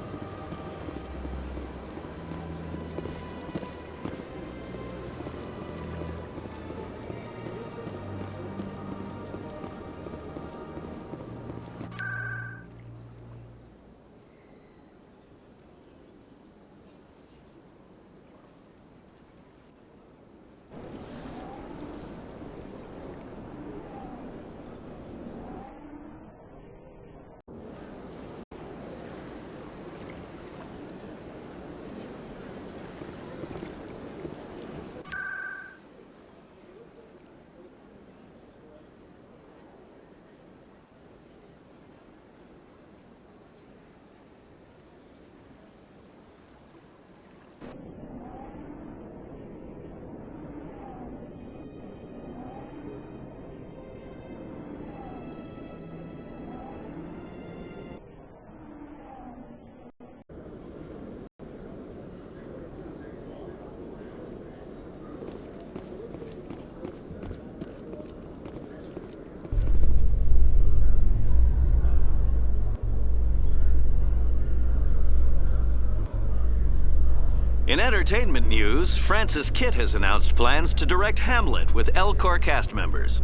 In entertainment news, Francis Kitt has announced plans to direct Hamlet with L-Corps cast members.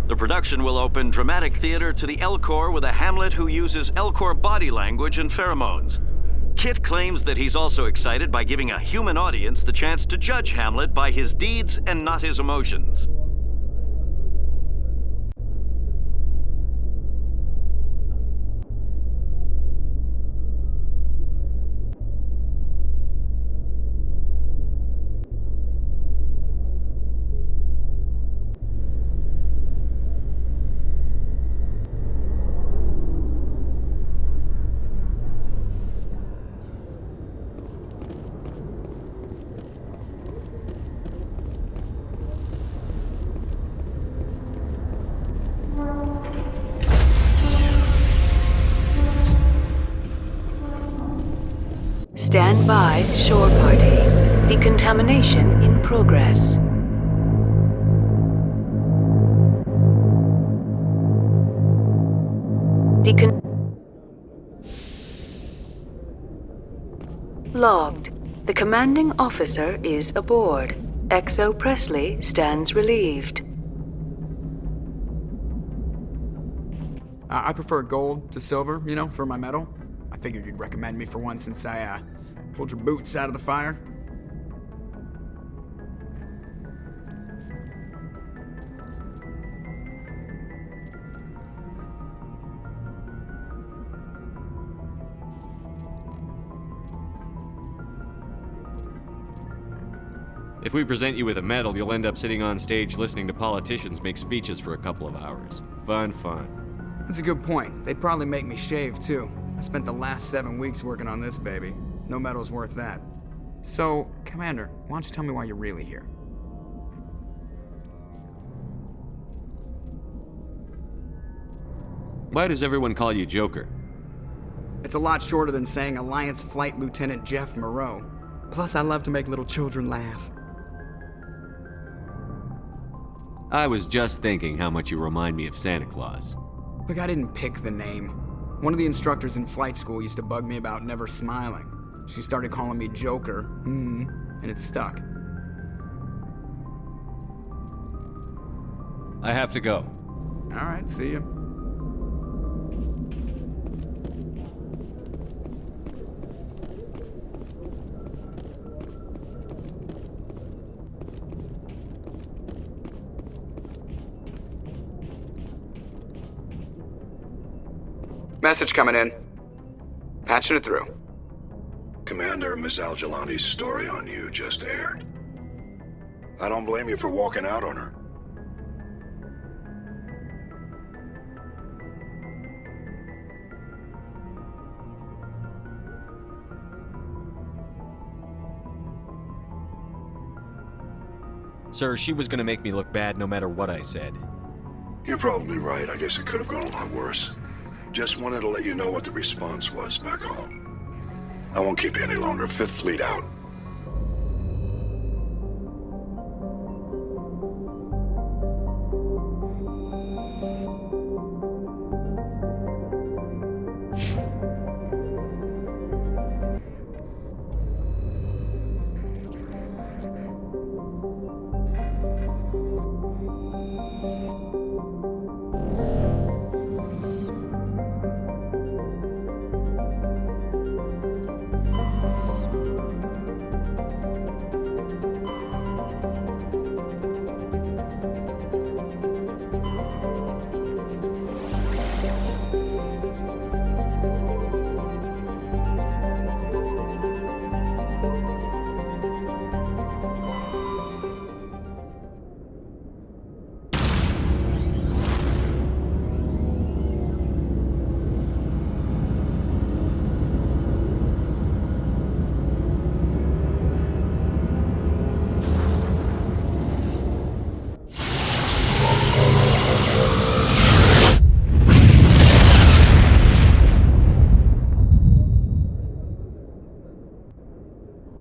The production will open dramatic theater to the L-Corps with a Hamlet who uses L-Corps body language and pheromones. Kitt claims that he's also excited by giving a human audience the chance to judge Hamlet by his deeds and not his emotions. Stand by, shore party. Decontamination in progress. Logged. The commanding officer is aboard. XO Presley stands relieved. I prefer gold to silver, you know, for my medal. I figured you'd recommend me for one since I, pulled your boots out of the fire. If we present you with a medal, you'll end up sitting on stage listening to politicians make speeches for a couple of hours. Fun, fun. That's a good point. They'd probably make me shave, too. I spent the last 7 weeks working on this baby. No medal's worth that. So, Commander, why don't you tell me why you're really here? Why does everyone call you Joker? It's a lot shorter than saying Alliance Flight Lieutenant Jeff Moreau. Plus, I love to make little children laugh. I was just thinking how much you remind me of Santa Claus. Look, I didn't pick the name. One of the instructors in flight school used to bug me about never smiling. She started calling me Joker, and it stuck. I have to go. All right, see you. Message coming in. Patching it through. Commander, Miss Al-Jalani's story on you just aired. I don't blame you for walking out on her. Sir, she was gonna make me look bad no matter what I said. You're probably right. I guess it could have gone a lot worse. Just wanted to let you know what the response was back home. I won't keep you any longer. Fifth Fleet out.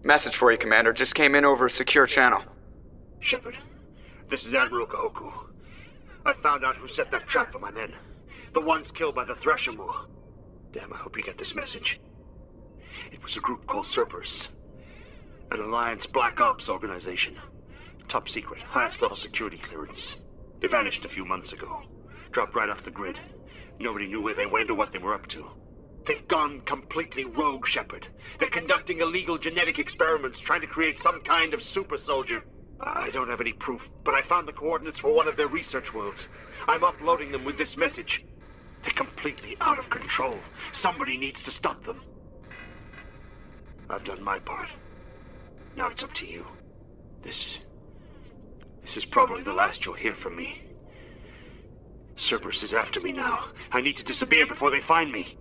Message for you, Commander. Just came in over a secure channel. Shepard, this is Admiral Kahoku. I found out who set that trap for my men. The ones killed by the Thresher Moor. Damn, I hope you get this message. It was a group called Cerberus. An Alliance Black Ops organization. Top secret, highest level security clearance. They vanished a few months ago. Dropped right off the grid. Nobody knew where they went or what they were up to. They've gone completely rogue, Shepard. They're conducting illegal genetic experiments, trying to create some kind of super soldier. I don't have any proof, but I found the coordinates for one of their research worlds. I'm uploading them with this message. They're completely out of control. Somebody needs to stop them. I've done my part. Now it's up to you. This is probably the last you'll hear from me. Cerberus is after me now. I need to disappear before they find me.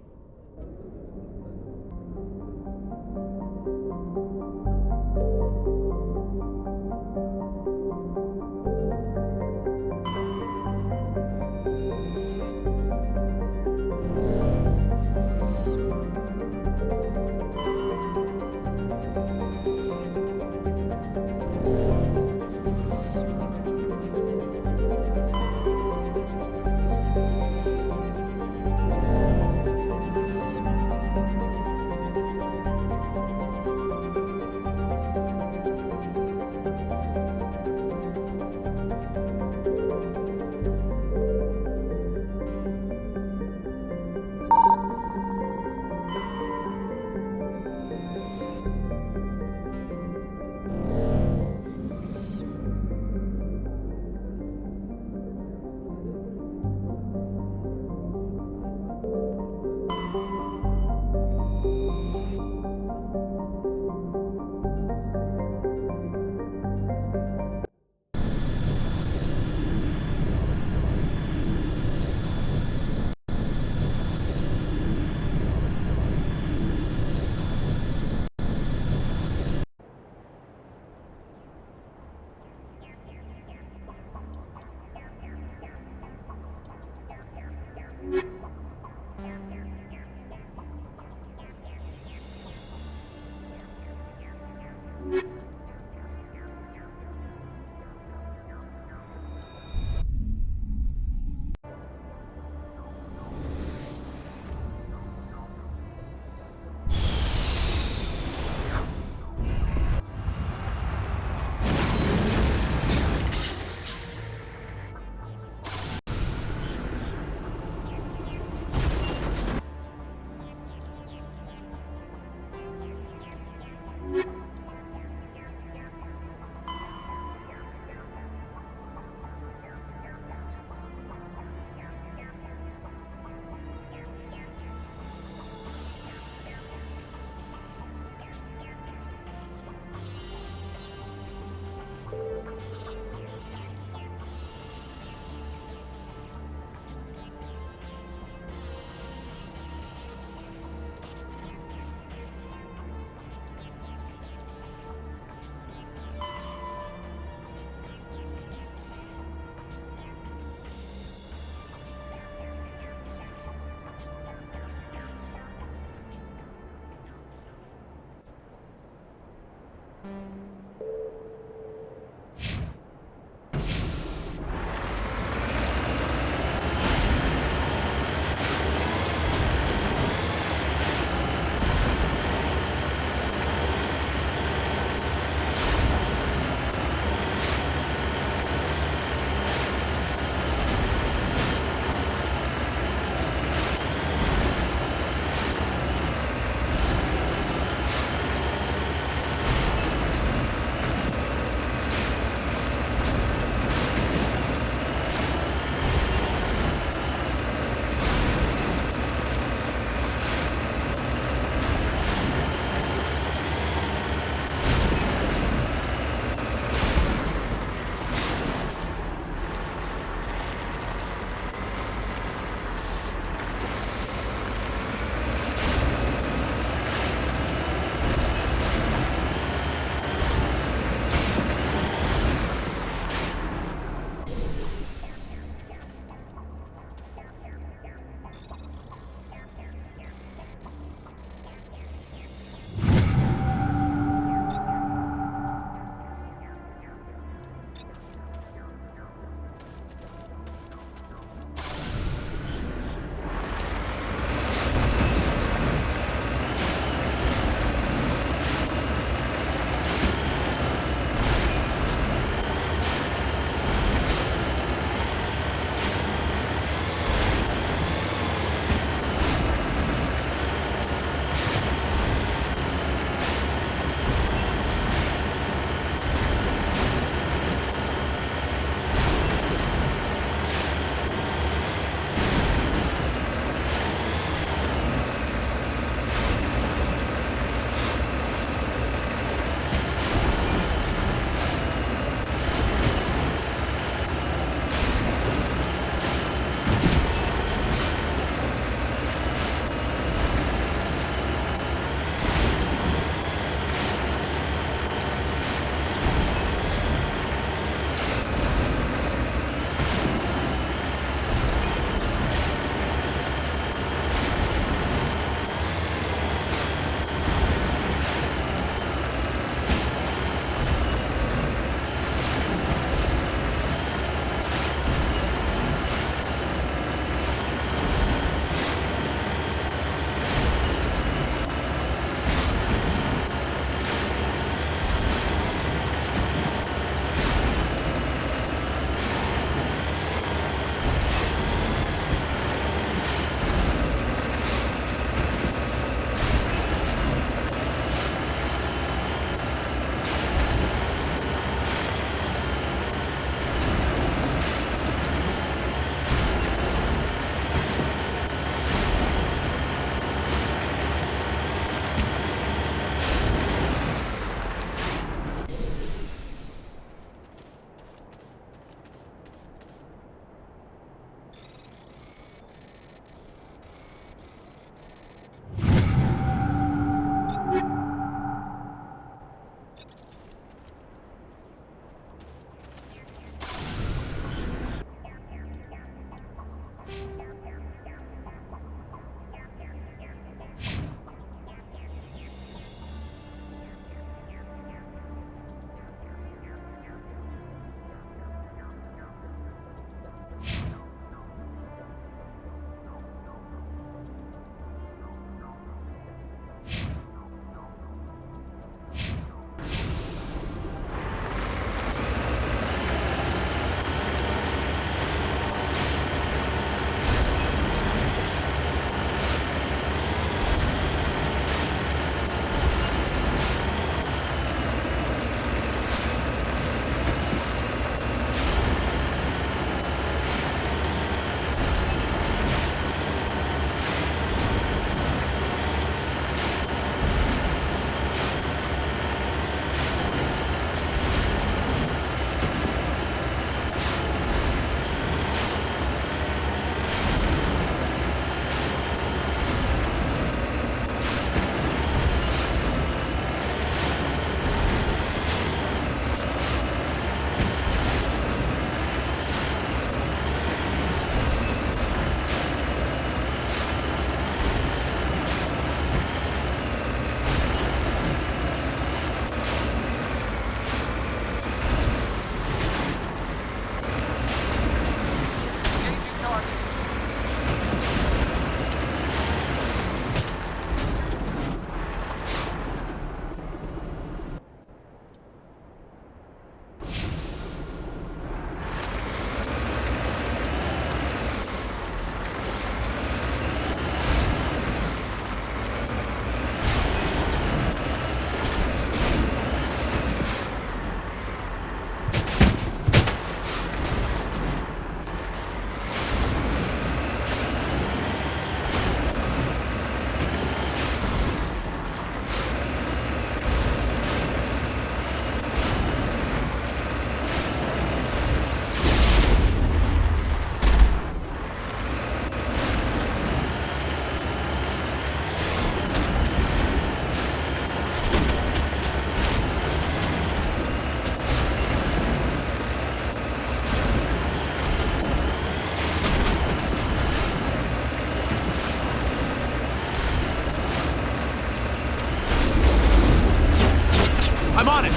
I'm on it!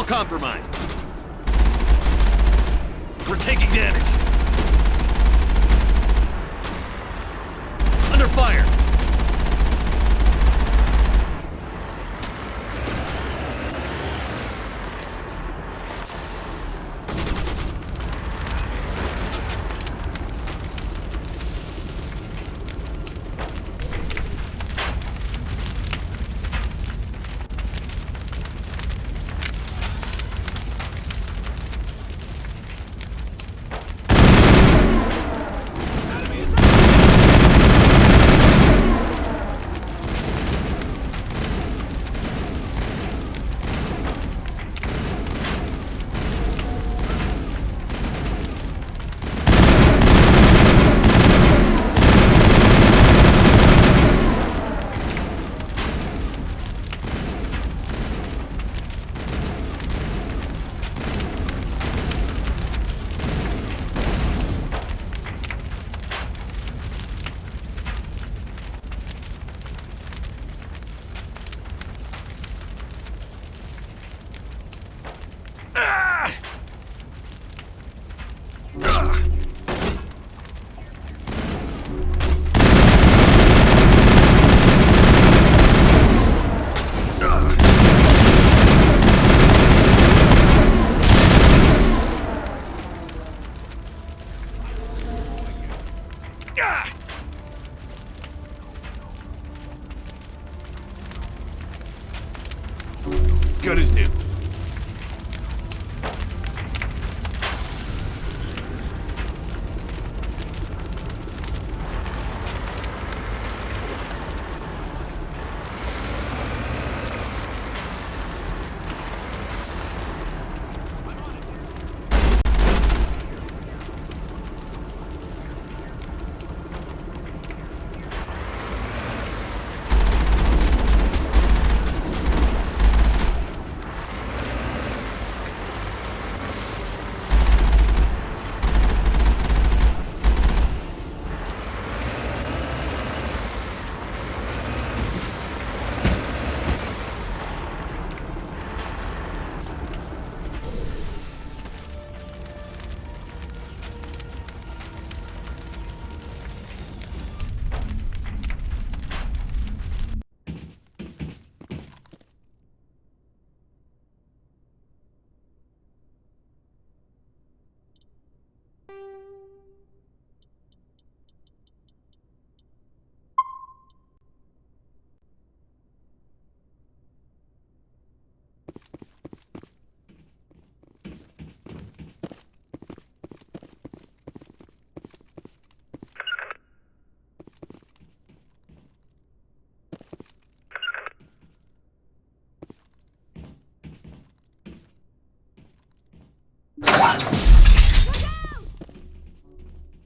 Compromised. We're taking damage. Under fire. Good as new.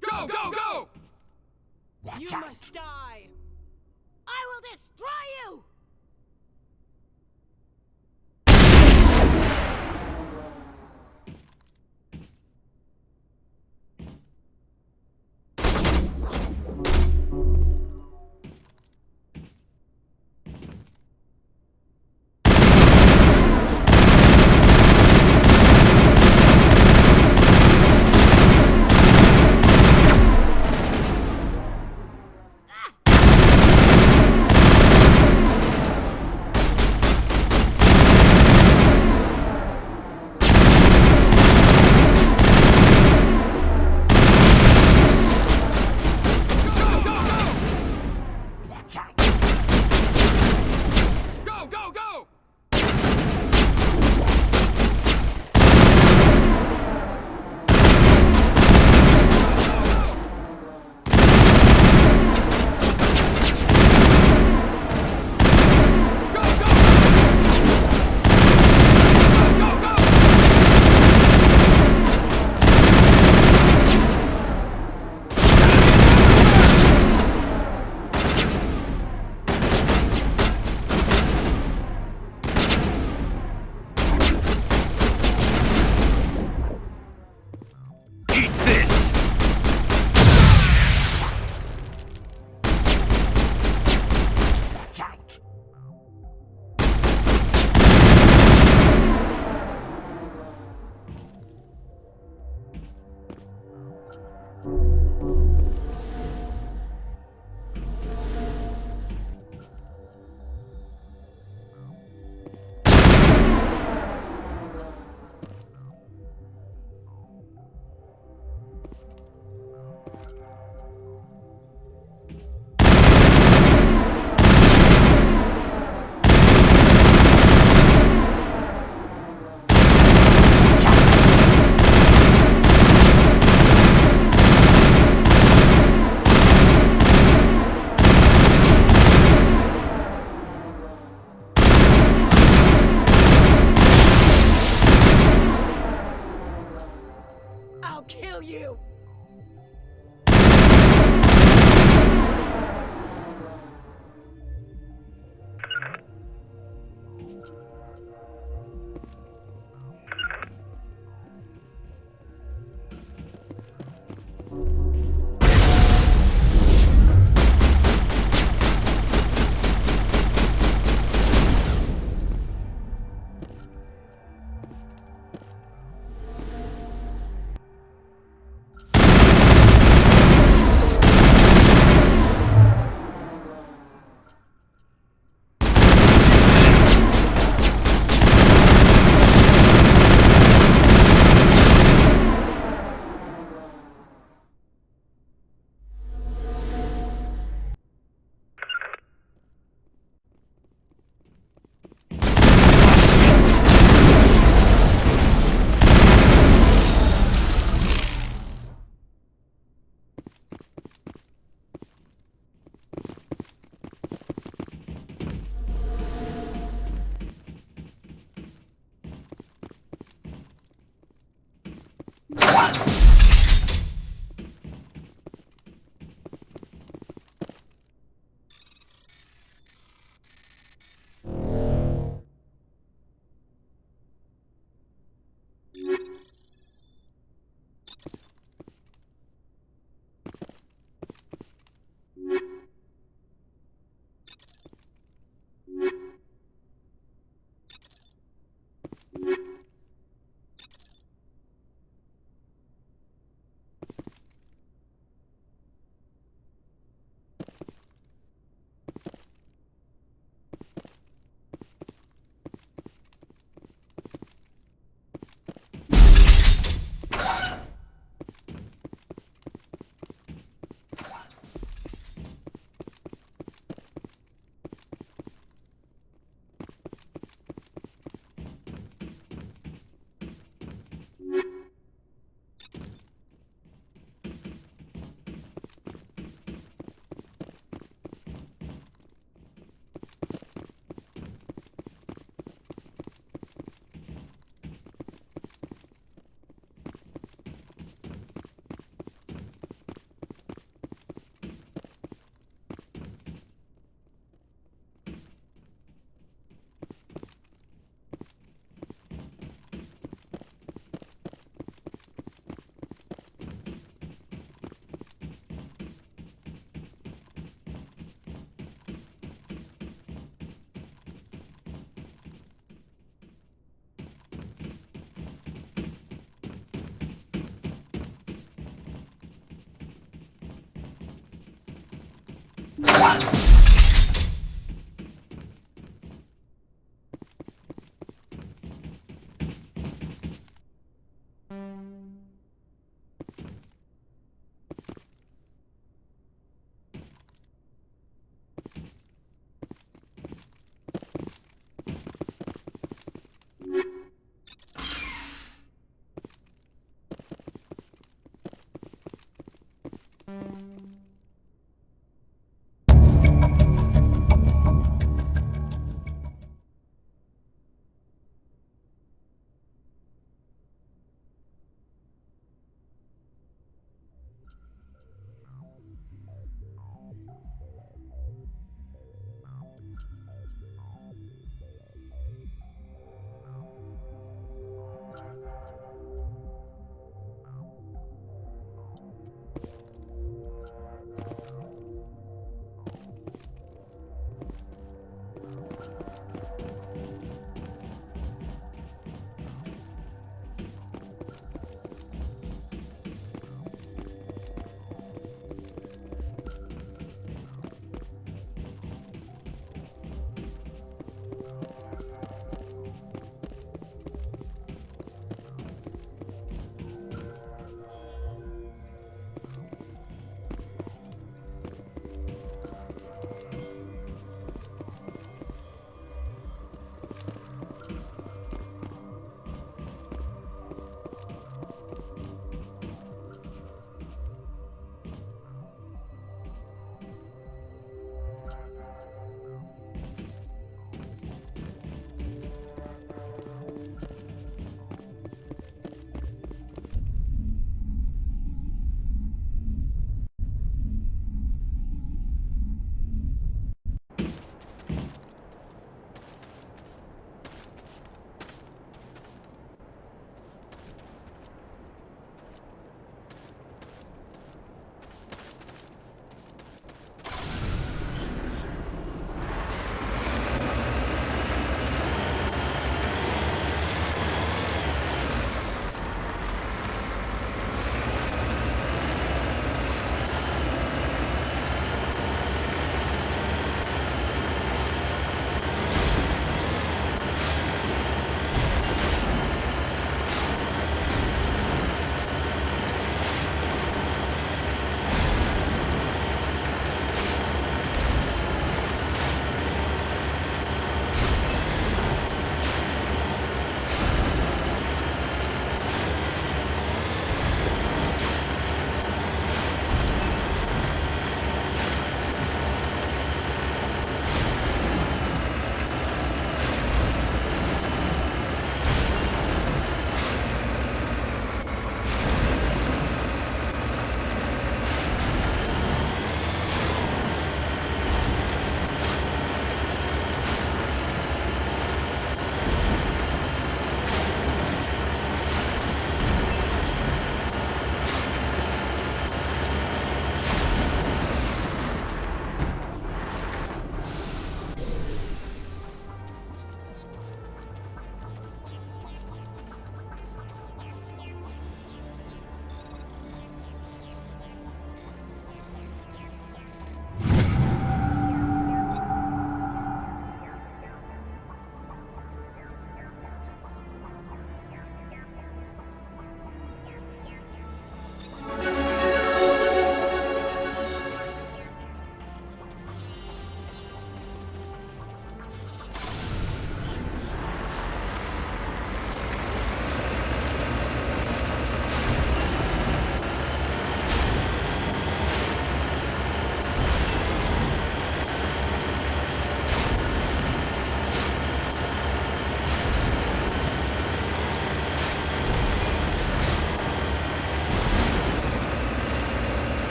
Go, go, go! You must die! I will destroy you! Ah! you! What?